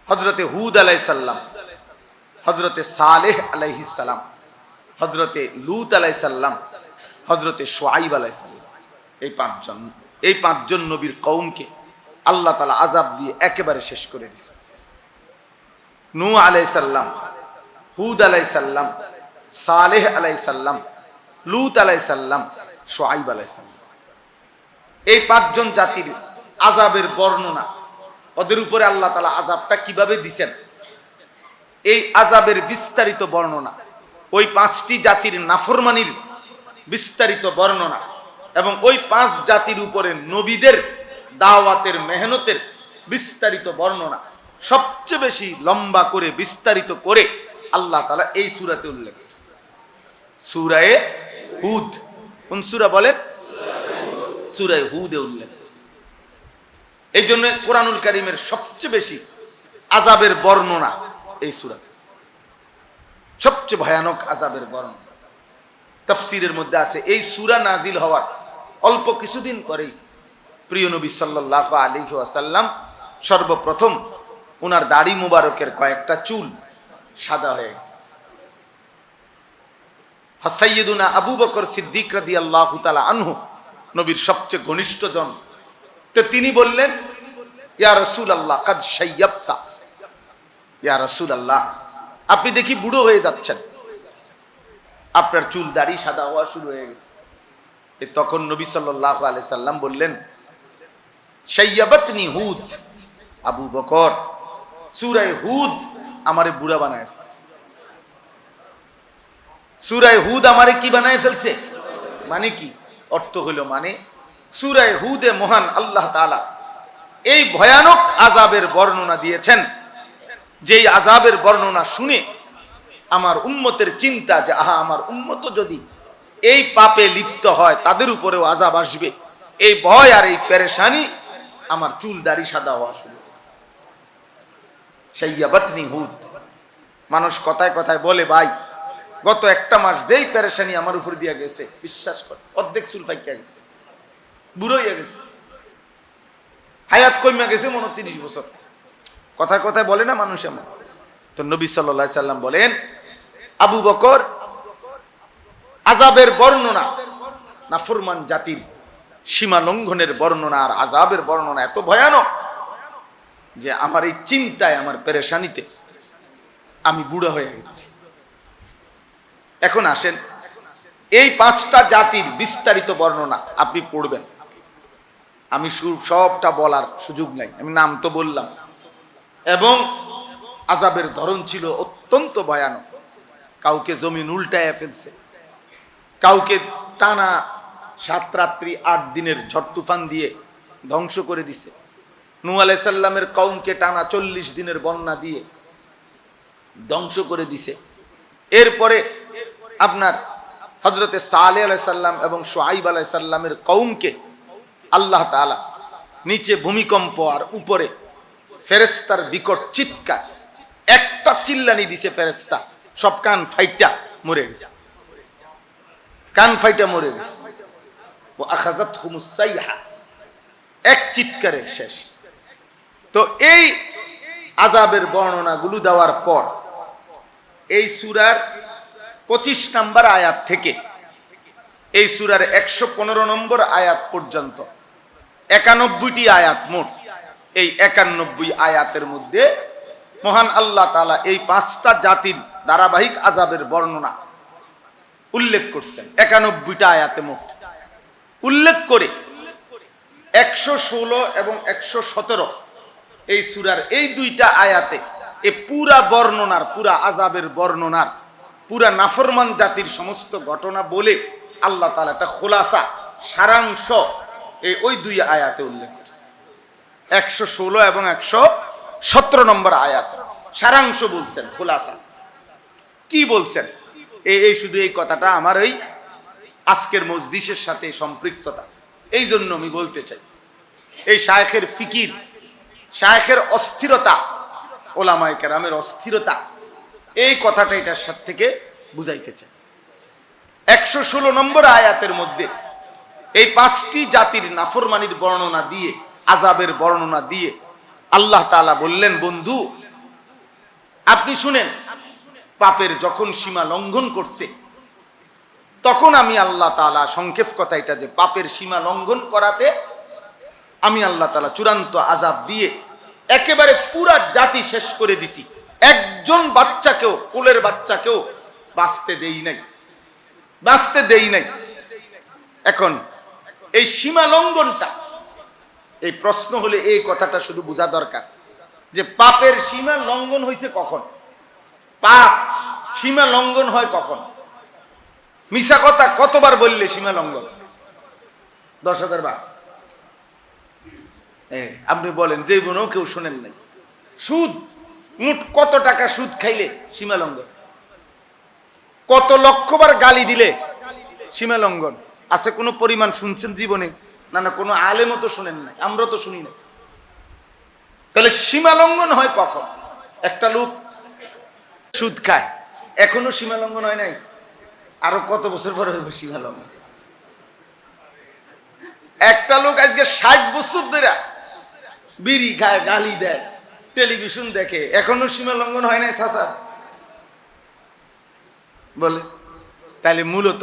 হযরতে হুদ আলাইহিস সালাম, হযরতে সালেহ আলাইহিস সালাম, হযরতে লূত আলাইহিস সালাম, হযরতে শুআয়ব আলাইহিস সালাম, এই পাঁচজন নবীর কওমকে আল্লাহ তাআলা আযাব দিয়ে একেবারে শেষ করে দিয়েছে। নূহ আলাইহিস সালাম, হুদ আলাইহিস সালাম, সালেহ আলাইহিস সালাম, লূত আলাইহিস সালাম, শুআয়ব আলাইহিস সালাম, এই 5 জন জাতির আযাবের বর্ণনা, ওদের উপরে আল্লাহ তাআলা আযাবটা কিভাবে দিবেন, এই আযাবের বিস্তারিত বর্ণনা, ওই 5টি জাতির নাফরমানির বিস্তারিত বর্ণনা, এবং ওই 5 জাতির উপরে নবীদের দাওয়াতের মেহনতের বিস্তারিত বর্ণনা সবচেয়ে বেশি লম্বা করে বিস্তারিত করে আল্লাহ তাআলা এই সূরাতে উল্লেখ করেছেন। সূরা হুদ। কোন সূরা বলেন? সূরা হুদে উল্লেখ করেছেন। এই জন্য কোরআনুল কারীমের সবচেয়ে বেশি আযাবের বর্ণনা এই সূরাতে, সবচেয়ে ভয়ানক আযাবের বর্ণনা। তাফসীরের মধ্যে আছে এই সূরা নাজিল হওয়ার অল্প কিছুদিন পরেই প্রিয় নবী সাল্লাল্লাহু আলাইহি ওয়াসাল্লাম সর্বপ্রথম ওনার দাড়ি মুবারকের কয়েকটা চুল সাদা হয়ে গেছে। সাইয়্যিদুনা আবু বকর সিদ্দিক রাদিয়াল্লাহু তাআলা আনহু, নবীর সবচেয়ে ঘনিষ্ঠ জন, তো তিনি বললেন ইয়া রাসূলুল্লাহ কাদ শাইয়াবতা, ইয়া রাসূলুল্লাহ আপনি দেখি বুড়ো হয়ে যাচ্ছেন, আপনার চুল দাড়ি সাদা হওয়া শুরু হয়ে গেছে। তখন নবী সাল্লাল্লাহু আলাইহি সাল্লাম বললেন শাইয়াবাতনি হুদ, আবু বকর সূরা হুদ আমারে বুড়া বানায় ফেলছে। সূরা হুদ আমারে কি বানায় ফেলছে মানে কি? অর্থ হলো মানে সূরা হুদে মহান আল্লাহ তাআলা এই ভয়ানক আযাবের বর্ণনা দিয়েছেন, যেই আযাবের বর্ণনা শুনে আমার উম্মতের চিন্তা যে আহা আমার উম্মত যদি এই পাপে লিপ্ত হয় তাদের উপরেও আযাব আসবে, এই ভয় আর এই পেরেশানি আমার চুল দাড়ি সাদা হওয়া শুরু হয়েছে। শাইয়াবাতনি হুদ। মানুষ কথায় কথায় বলে ভাই গত একটা মাস যেই পেরেশানি আমার উপর দিয়া গেছে, বিশ্বাস কর অর্ধেক চুল পাইকা গেছে, বুড়ো হয়ে গেছে, হায়াত কইমা গেছে 29 বছর। কথায় কথায় বলে না মানুষ এমন। তো নবী সাল্লাল্লাহু আলাইহি সাল্লাম বলেন আবু বকর আযাবের বর্ণনা, নাফরমান জাতির সীমা লঙ্ঘনের বর্ণনা আর আযাবের বর্ণনা এত ভয়ানক যে আমার এই চিন্তায়, আমার পেরেশানিতে আমি বুড়া হয়ে গেছি। এখন আসেন এই 5টা জাতির বিস্তারিত বর্ণনা আপনি পড়বেন। আমি সবটা বলার সুযোগ নাই, আমি নাম তো বললাম। এবং আযাবের ধরন ছিল অত্যন্ত ভয়ানক। কাউকে জমিন উল্টায় ফেলছে, কাউকে টানা 7 রাত্রি 8 দিনের ঝড় তুফান দিয়ে ধ্বংস করে দিছে। নূহ আলাইহিস সালামের কওমকে টানা 40 দিনের বন্যা দিয়ে ধ্বংস করে দিছে। এরপরে আপনার হযরতে সালেহ আলাইহিস সালাম এবং শুআয়ব আলাইহিস সালামের কওমকে আল্লাহ তাআলা নিচে ভূমিকম্প আর উপরে ফেরেশতার বিকট চিৎকার, একটা চিল্লানি দিছে ফেরেশতা, সব কান ফাইটা মরে গেছে, কান ফাইটা মরে গেছে। ও আখাযাতহুমুস সাইহা, এক চিৎকারে শেষ। তো এই আযাবের বর্ণনাগুলো দেওয়ার পর এই সূরার 25 নম্বর আয়াত থেকে এই সূরার 115 নম্বর আয়াত পর্যন্ত 91টি আয়াত মোট, এই 91 আয়াতের মধ্যে মহান আল্লাহ তাআলা এই 5টা জাতির ধারাবাহিক আযাবের বর্ণনা উল্লেখ করছেন 91টা আয়াতে মোট উল্লেখ করে 116 এবং 117 এই সূরার এই দুইটা আয়াতে এই পুরা বর্ণনার, পুরা আযাবের বর্ণনার, পুরা নাফরমান জাতির সমস্ত ঘটনা বলে আল্লাহ তাআলা একটা খোলাসা, সারাংশ ওই দুই আয়াতে উল্লেখ করছে। 116 এবং 117 নম্বর আয়াত সারাংশ বলছেন, খোলাসা কি বলছেন। এই শুধু এই কথাটা আমার ওই আজকের মজলিসের সাথে সম্পৃক্ততা, এই জন্য আমি বলতে চাই। এই শায়েখের ফিকির, শায়েখের অস্থিরতা, ওলামায়ে কেরামের অস্থিরতা, এই কথাটা এটার সাথে থেকে বুঝাইতে চাই। 116 নম্বর আয়াতের মধ্যে এই 5টি জাতির নাফরমানির বর্ণনা দিয়ে, আযাবের বর্ণনা দিয়ে আল্লাহ তাআলা বললেন, বন্ধু আপনি শুনেন, পাপের যখন সীমা লঙ্ঘন করছে তখন আমি আল্লাহ তাআলা, সংক্ষেপ কথা এটা যে পাপের সীমা লঙ্ঘন করাতে আমি আল্লাহ তাআলা চূড়ান্ত আযাব দিয়ে একেবারে পুরা জাতি শেষ করে দিছি। একজন বাচ্চাকেও, কোলের বাচ্চাকেও বাঁচতে দেই নাই। এখন এই সীমা লঙ্ঘনটা, এই প্রশ্ন হলে এই কথাটা শুধু বোঝা দরকার যে পাপের সীমা লঙ্ঘন হয়েছে কখন, পাপ সীমা লঙ্ঘন হয় কখন। মিছা কথা কতবার বললে সীমা লঙ্ঘন? 10,000 বার। আপনি বলেন যে বোনও কেউ শোনেন নাই। সুদ, মোট কত টাকা সুদ খাইলে সীমা লঙ্ঘন? কত লক্ষবার গালি দিলে সীমা লঙ্ঘন? আছে কোনো পরিমাণ শুনছেন জীবনে? না, কোনো আলেমও তো শুনেন নাই, আমরা তো শুনি না। তাহলে সীমা লঙ্ঘন হয় কখন? একটা লোক সুদ খায়, এখনো সীমা লঙ্ঘন হয় নাই, আরো কত বছর পরে হইব সীমা লঙ্ঘন? একটা লোক আজকে 60 বছর ধরে বিড়ি খায়, গালি দেয়, টেলিভিশন দেখে, এখনো সীমা লঙ্ঘন হয় নাই চাচার? বলে তাহলে মূলত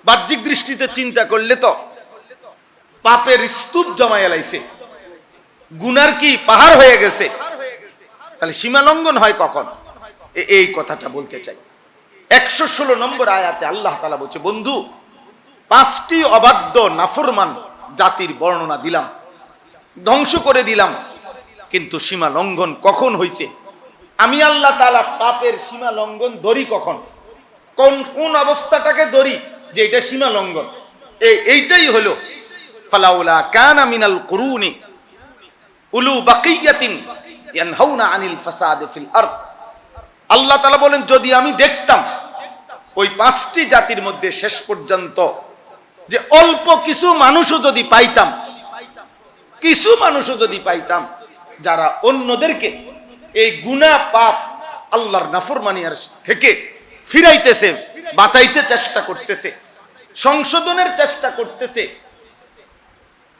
বাহ্যিক দৃষ্টিতে চিন্তা করলে তো পাপের স্তূপ জমায় লাইছে, গুনার কি পাহাড় হয়ে গেছে। তাহলে সীমা লঙ্ঘন হয় কখন? এই কথাটা বলতে চাই। 116 নম্বর আয়াতে আল্লাহ তাআলা বলছে, বন্ধু 5টি অবাধ্য নাফরমান জাতির বর্ণনা দিলাম, ধ্বংস করে দিলাম, কিন্তু সীমা লঙ্ঘন কখন হইছে? আমি আল্লাহ তাআলা পাপের সীমা লঙ্ঘন ধরি কখন, কোন অবস্থাটাকে ধরি যে এটা সীমা লঙ্ঘন? এইটাই হলো ফালাউলা কানা মিনাল কুরুনি উলু বাকিয়াতিন ইয়ানহাউনা আনিল ফাসাদ ফিল আরদ। আল্লাহ তাআলা বলেন, যদি আমি দেখতাম ওই 5টি জাতির মধ্যে শেষ পর্যন্ত যে অল্প কিছু মানুষও যদি পাইতাম, যারা অন্যদেরকে এই গুনাহ পাপ আল্লাহর নাফরমানিয়ার থেকে ফিরাইতেছে, বাঁচাইতে চেষ্টা করতেছে, সংশোধনের চেষ্টা করতেছে,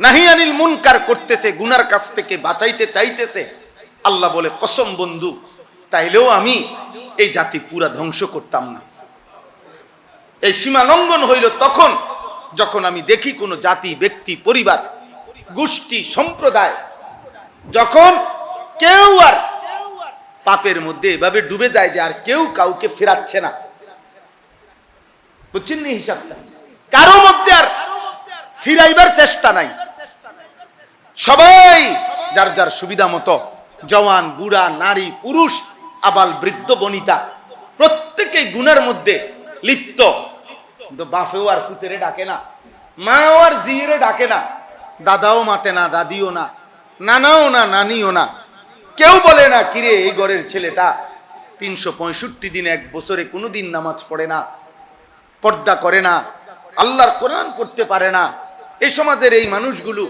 নাহি আনিল মুনকার করতেছে, গুনার কাছ থেকে বাঁচাইতে চাইতেছে, আল্লাহ বলে কসম বন্ধু, তাইলেও আমি এই জাতি পুরা ধ্বংস করতাম না। এই সীমা লঙ্ঘন হইল তখন যখন আমি দেখি কোন জাতি, ব্যক্তি, পরিবার, গোষ্ঠী, সম্প্রদায় যখন কেউ আর পাপের মধ্যে এভাবে ডুবে যায় যে আর কেউ কাউকে ফেরাচ্ছে না। বুঝছেন নি হিসাবটা? কারো মধ্যে আর ফিরাইবার চেষ্টা নাই, সবাই যার যার সুবিধা মতো, জওয়ান, বুড়া, নারী, পুরুষ, আবাল, বৃদ্ধ, বনিতা, প্রত্যেকেই গুনার মধ্যে লিপ্ত। কিন্তু বাপেও আর ফুতেরে ডাকে না, মাও আর জিরে ডাকে না, দাদাও মাতে না, দাদিও না, নানাও না, নানিও না, কেউ বলে না কিরে এই ঘরের ছেলেটা 365 দিন, এক বছরে কোনোদিন নামাজ পড়ে না, পর্দা করে না, আল্লাহর কোরআন পড়তে পারে না। এই সমাজের এই মানুষগুলো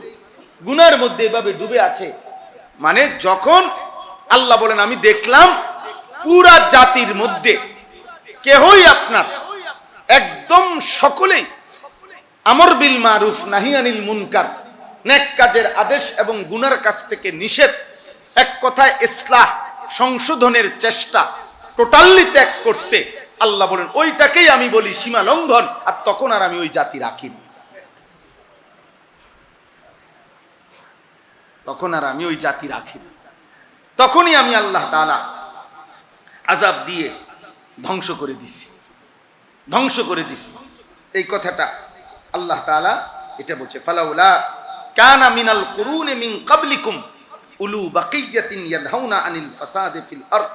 গুনার মধ্যে এভাবে ডুবে আছে। মানে যখন আল্লাহ বলেন, আমি দেখলাম পুরা জাতির মধ্যে কেহই আপনার একদম সকলেই আমর বিল মারুফ নাহি আনিল মুনকার, নেক কাজের আদেশ এবং গুনার কাছ থেকে নিষেধ, এক কথায় ইসলাহ, সংশোধনের চেষ্টা টোটালি ত্যাগ করছে। আল্লাহ বলেন ওইটাকেই আমি বলি সীমা লঙ্ঘন, আর তখন আর আমি ওই জাতি রাখি। তখন আর আমি ওই জাতি রাখি না। তখনই আমি আল্লাহ তাআলা আযাব দিয়ে ধ্বংস করে দিছি। এই কথাটা আল্লাহ তাআলা এটা বলছে, ফালাউলা কানা মিনাল কুরুনি মিন ক্বাবলিকুম উলু বাকিয়াতিন ইয়ানহাউনা আনিল ফাসাদি ফিল আরদ।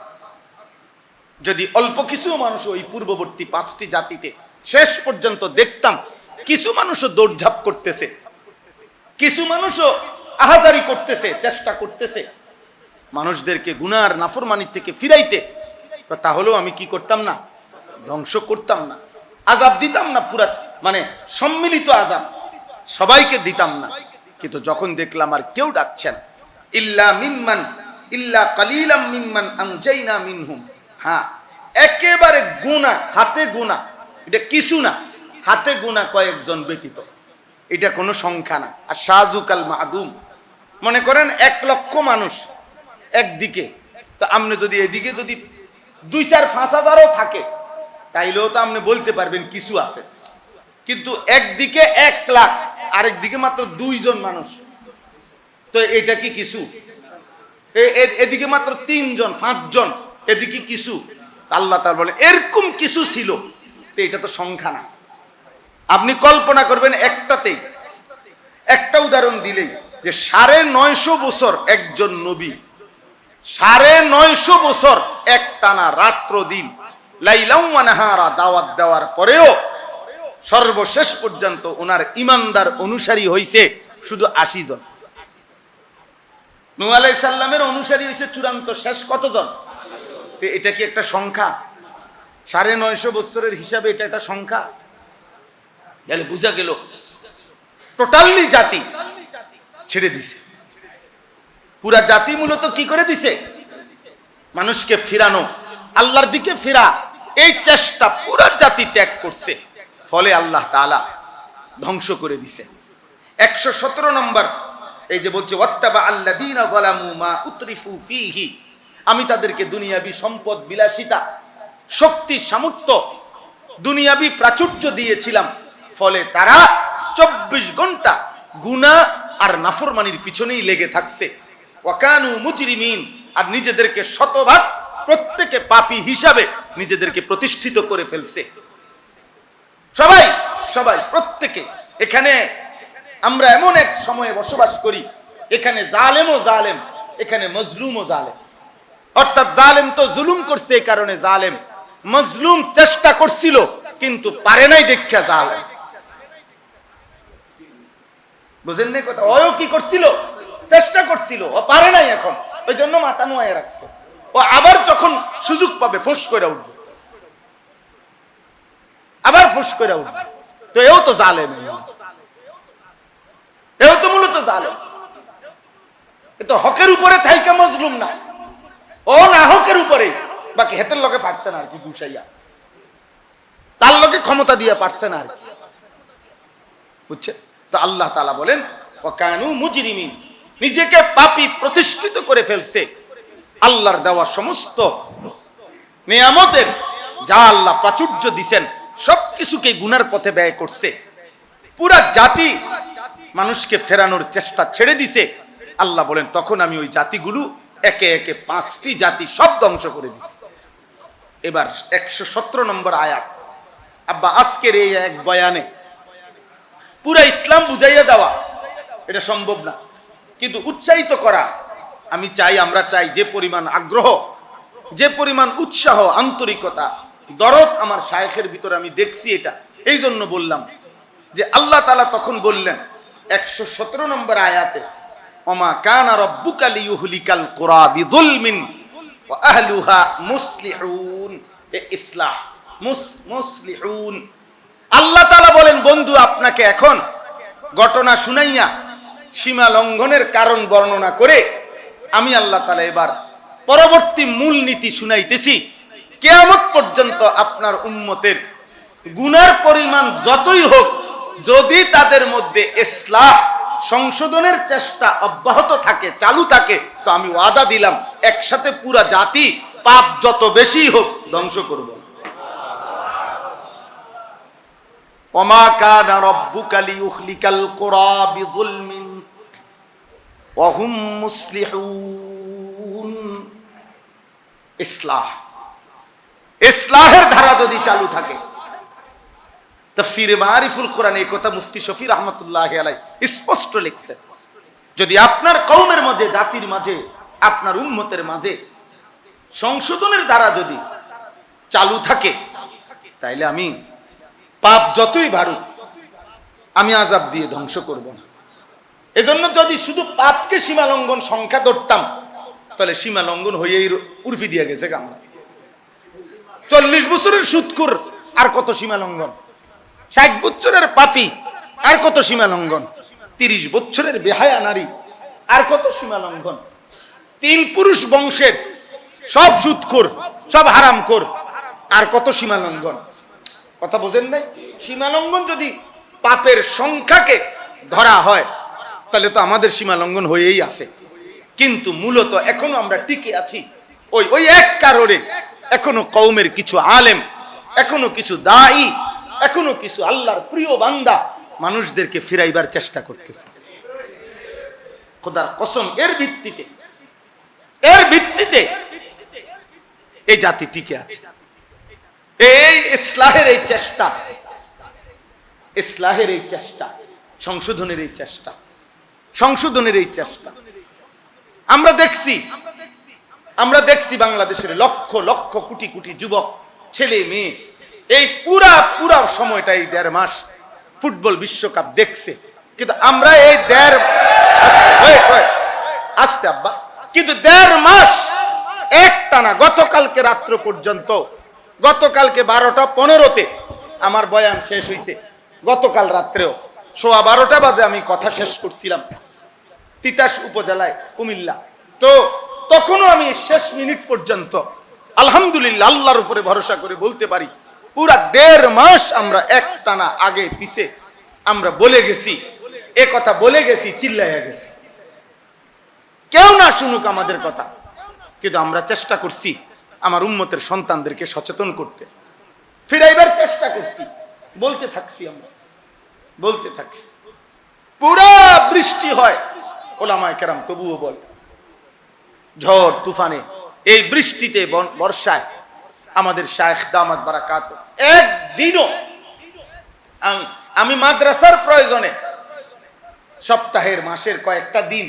যদি অল্প কিছু মানুষ ওই পূর্ববর্তী 5টি জাতিতে শেষ পর্যন্ত দেখতাম, কিছু মানুষও দৌড়ঝাঁপ করতেছে, কিছু মানুষও আহাজারি করতেছে, চেষ্টা করতেছে মানুষদেরকে গুনার নাফরমানি থেকে ফিরাইতে, তাহলেও আমি কি করতাম না? ধ্বংস করতাম না, আযাব দিতাম না, পুরা মানে সম্মিলিত আযাব সবাইকে দিতাম না। কিন্তু যখন দেখলাম আর কেউ ডাকছে না, ইল্লা কালিলাম মিম্মান আনজাইনা মিনহুম, হ্যাঁ একেবারে গুনাহ, হাতে গুনাহ, এটা কিছু না, হাতে গুনাহ কয়েকজন ব্যতীত, এটা কোনো সংখ্যা না। আর শাহজুকাল মাদুম, মনে করেন 1 লক্ষ মানুষ একদিকে, তো আপনি যদি এদিকে যদি 2-4-5 হাজারও থাকে, তাইলেও তো আপনি বলতে পারবেন কিছু আছে। কিন্তু একদিকে 1 লাখ, আরেক দিকে মাত্র 2 জন মানুষ, তো এটা কি কিছু? এদিকে মাত্র 3 জন 5 জন, এদিকে কিছু। আল্লাহ তাআলা বলে এরকম কিছু ছিল, তো এটা তো সংখ্যা না। আপনি কল্পনা করবেন একটাতেই, একটা উদাহরণ দিলেই, যে 950 বছর একজন নবী, 950 বছর একটানা রাত্র দিন লাইলাম ওয়া নাহারা দাওয়াত দেওয়ার পরেও সর্বশেষ পর্যন্ত ওনার ইমানদার অনুসারী হইছে শুধু 80 জন। নূহ আলাইহিস সালামের অনুসারী হইছে চূড়ান্ত শেষ কতজন? এটা কি একটা সংখ্যা? 950 বছরের হিসাবে এটা একটা সংখ্যা? তাহলে বুঝা গেল টোটালি জাতি ছেড়ে দিছে। পুরা জাতি মূলত কি করে দিছে? মানুষকে ফিরানো, আল্লাহর দিকে ফেরা, এই চেষ্টা পুরা জাতি ত্যাগ করছে। ফলে আল্লাহ তাআলা ধ্বংস করে দিছে। 117 নম্বর, এই যে বলছে ওয়াত্তাবা আল্লাযীনা যালামু মা উতরিফু ফীহি, আমি তাদেরকে দুনিয়াবি সম্পদ, বিলাসিতা, শক্তি, সামর্থ্য, দুনিয়াবি প্রাচুর্য দিয়েছিলাম, ফলে তারা 24 ঘন্টা গুনাহ আর নাফরমানির পিছনেই লেগে থাকছে। ওয়াকানু মুজরিমিন, আর নিজেদেরকে শতভাগ প্রত্যেকে পাপী হিসাবে নিজেদেরকে প্রতিষ্ঠিত করে ফেলছে। সবাই প্রত্যেকে। এখানে আমরা এমন এক সময়ে বসবাস করি, এখানে জালেমও জালেম, এখানে মজলুমও জালেম। অর্থাৎ জালেম তো জুলুম করছে, এই কারণে জালেম, মজলুম চেষ্টা করছিল কিন্তু পারে নাই দেখা জালেম। বুঝেন না কথা? ওও কি করছিল? চেষ্টা করছিল, ও পারে নাই, এখন ওই জন্য মাথা নোয়ায় রাখছে। ও আবার যখন সুযোগ পাবে ফুস করে উঠবে, আবার ফুস করে উঠবে। তো এও তো জালেম, এও তো মূলত জালেম। এ তো হকের উপরে থাইকা মজলুম না, ও না হকের উপরে, বাকি হেতের লগে পারছে না আর কি, গুছাইয়া তার লগে ক্ষমতা দিয়ে পারছে না আর কি, বুঝছে? তো আল্লাহ তাআলা বলেন ওয়াকানু মুজরিমিন, নিজেকে পাপী প্রতিষ্ঠিত করে ফেলছে। আল্লাহর দেওয়া সমস্ত নিয়ামতের যা আল্লাহ প্রাচুর্য দিবেন সবকিছুকে গুনার পথে ব্যয় করছে। পুরা জাতি মানুষকে ফেরানোর চেষ্টা ছেড়ে দিছে। আল্লাহ বলেন তখন আমি ওই জাতিগুলো একে একে 5টি জাতি সব ধ্বংস করে দিছি। এবার 117 নম্বর আয়াত। আব্বা আজকের এই এক বয়ানে পুরা ইসলাম বুঝাইয়া দেওয়া এটা সম্ভব না, কিন্তু উৎসাহিত করা আমি চাই। আমরা চাই যে পরিমাণ আগ্রহ, যে পরিমাণ উৎসাহ, আন্তরিকতা, দরদ আমার শায়েখের ভিতরে আমি দেখছি, এটা এই জন্য বললাম যে আল্লাহ তাআলা তখন বললেন 117 নম্বর আয়াতে, ওমা কানা রাব্বুকা লিয়ুহলিকাল কুরা বিযুলমিন ওয়া আহলুহা মুসলিহুন। ইসলাহ মুসলিহুন, আল্লাহ তাআলা বলেন বন্ধু আপনাকে এখন ঘটনা শুনাইয়া সীমা লঙ্ঘনের কারণ বর্ণনা করে আমি আল্লাহ তাআলা এবার পরবর্তী মূল নীতি শুনাইতেছি। কিয়ামত পর্যন্ত আপনার উম্মতের গুনার পরিমাণ যতই হোক, যদি তাদের মধ্যে ইসলাহ, সংশোধনের চেষ্টা অব্যাহত থাকে, চালু থাকে, তো আমি ওয়াদা দিলাম একসাথে পুরা জাতি পাপ যত বেশি হোক ধ্বংস করব। ওমা কানা রাব্বুকা লিয়ুহলিকাল কুরা বিযুলমিন, ওয়া হুম মুসলিহুন। ইসলাহের ধারা যদি চালু থাকে, তাফসীরে মারিফুল কোরআন এই কথা মুফতি শফি রাহমাতুল্লাহি আলাইহি স্পষ্ট লিখছেন, যদি আপনার কওমের মাঝে, জাতির মাঝে, আপনার উম্মতের মাঝে সংশোধনের ধারা যদি চালু থাকে, তাইলে আমি পাপ যতই বাড়ুক আমি আযাব দিয়ে ধ্বংস করব না। এজন্য যদি শুধু পাপকে সীমা লঙ্ঘন সংখ্যা ধরতাম, তাহলে সীমা লঙ্ঘন হয়েই উর্ফি দিয়ে গেছে আমরা। 40 বছরের সুদখোর আর কত সীমা লঙ্ঘন, 60 বছরের পাপী আর কত সীমা লঙ্ঘন, 30 বছরের বেহায়া নারী আর কত সীমা লঙ্ঘন, 3 পুরুষ বংশের সব সুদখোর, সব হারামখোর আর কত সীমা লঙ্ঘন। কথা বোঝেন নাই? সীমা লঙ্ঘন যদি পাপের সংখ্যাকে ধরা হয়, তাহলে তো আমাদের সীমা লঙ্ঘন হয়েই আছে। কিন্তু মূলত এখনো আমরা টিকে আছি ওই এক কারণে, এখনো কওমের কিছু আলেম, এখনো কিছু দায়ী, এখনো কিছু আল্লাহর প্রিয় বান্দা মানুষদেরকে ফিরাইবার চেষ্টা করতেছে। খোদার কসম, এর ভিত্তিতে এই জাতি টিকে আছে। এই ইসলাহের এই চেষ্টা, সংশোধনের এই চেষ্টা আমরা দেখছি বাংলাদেশের লক্ষ লক্ষ কোটি কোটি যুবক, ছেলে মেয়ে এই পুরা সময়টা, এই 1.5 মাস ফুটবল বিশ্বকাপ দেখছে। কিন্তু আমরা এই 1.5 মাস একটানা, গতকালকে রাত্র পর্যন্ত, গতকালকে 12:15 আমার বয়ান শেষ হয়েছে, গতকাল রাত্রেও 12:15 বাজে আমি কথা শেষ করছিলাম তিতাস উপজেলায় কুমিল্লা। তো তখনও আমি শেষ মিনিট পর্যন্ত আলহামদুলিল্লাহ আল্লাহর উপরে ভরসা করে বলতে পারি, পুরা 1.5 মাস আমরা একটানা আগে পিছে আমরা বলে গেছি, এ কথা বলে গেছি, চিল্লাইয়া গেছি, কেউ না শুনুক আমাদের কথা, কিন্তু আমরা চেষ্টা করছি আমার উম্মতের সন্তানদেরকে সচেতন করতে, ফিরাইবার চেষ্টা করছি, বলতে থাকছি। পুরা বৃষ্টি হয়, ওলামায়ে কেরাম তবুও বলে, ঝড় তুফানে, এই বৃষ্টিতে, বর্ষায় আমাদের শায়েখ দামাত বারাকাত একদিনও আমি মাদ্রাসার প্রয়োজনে সপ্তাহের, মাসের কয়েকটা দিন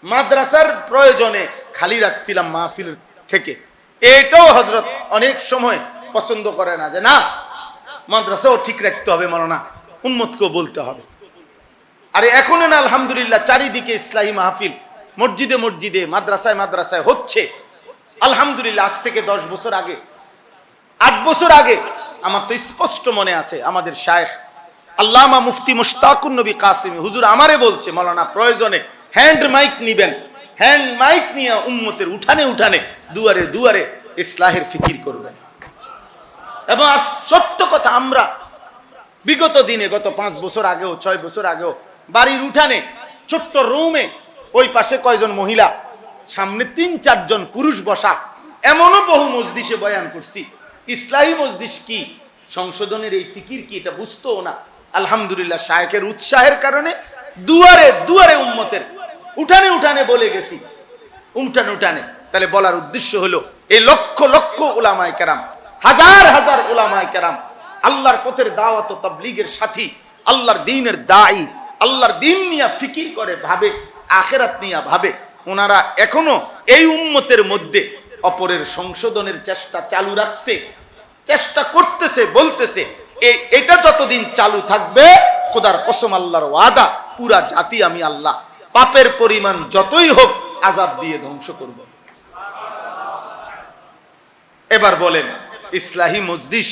মাদ্রাসার প্রয়োজনে খালি রাখছিলাম মাহফিল থেকে। এটাও হযরত অনেক সময় পছন্দ করে না, যে না মাদ্রাসাও ঠিক রাখতে হবে, মাওলানা উম্মতকেও বলতে হবে। আরে এখনো না আলহামদুলিল্লাহ চারিদিকে ইসলাহি মাহফিল, মসজিদে মসজিদে, মাদ্রাসায় হচ্ছে আলহামদুলিল্লাহ। আজ থেকে 10 বছর আগে, 8 বছর আগে আমার তো স্পষ্ট মনে আছে, আমাদের শায়েখ আল্লামা মুফতি মুশতাকুন নবী কাসিমি হুজুর আমারে বলছে, মাওলানা প্রয়োজনে হ্যান্ড মাইক নিবেন, হ্যান্ড মাইক নিয়ে উম্মতের উঠানে দুয়ারে ইসলাহের ফিকির করবেন। এবং সত্য কথা, আমরা বিগত দিনে, গত 5 বছর আগেও, 6 বছর আগেও বাড়ির উঠানে ছোট্ট রুমে ওই পাশে কয়জন মহিলা, সামনে 3-4 জন পুরুষ বসা, এমনও বহু মজলিসে বয়ান করছি। ইসলাহি মজলিস কি, সংশোধনের এই ফিকির কি, এটা বুঝতোও না। আলহামদুলিল্লাহ শায়েখের উৎসাহের কারণে দুয়ারে উম্মতের উঠানে বলে গেছি, উঠানে। তাহলে বলার উদ্দেশ্য হলো, এই লক্ষ লক্ষ উলামায়ে কেরাম, হাজার উলামায়ে কেরাম আল্লাহর পথের দাওয়াত ও তাবলীগের সাথী, আল্লাহর দ্বীনের দায়ী, আল্লাহর দ্বীন নিয়ে ফিকির করে, ভাবে আখিরাত নিয়ে ভাবে, ওনারা এখনো এই উম্মতের মধ্যে অপরের সংশোধনের চেষ্টা চালু রাখছে, চেষ্টা করতেছে, বলতেছে এটা যতদিন চালু থাকবে, খোদার কসম আল্লাহর ওয়াদা, পুরা জাতি আমি আল্লাহ পাপের পরিমাণ যতই হোক আযাব দিয়ে ধ্বংস করব। এবার বলেন ইসলাহি মজলিস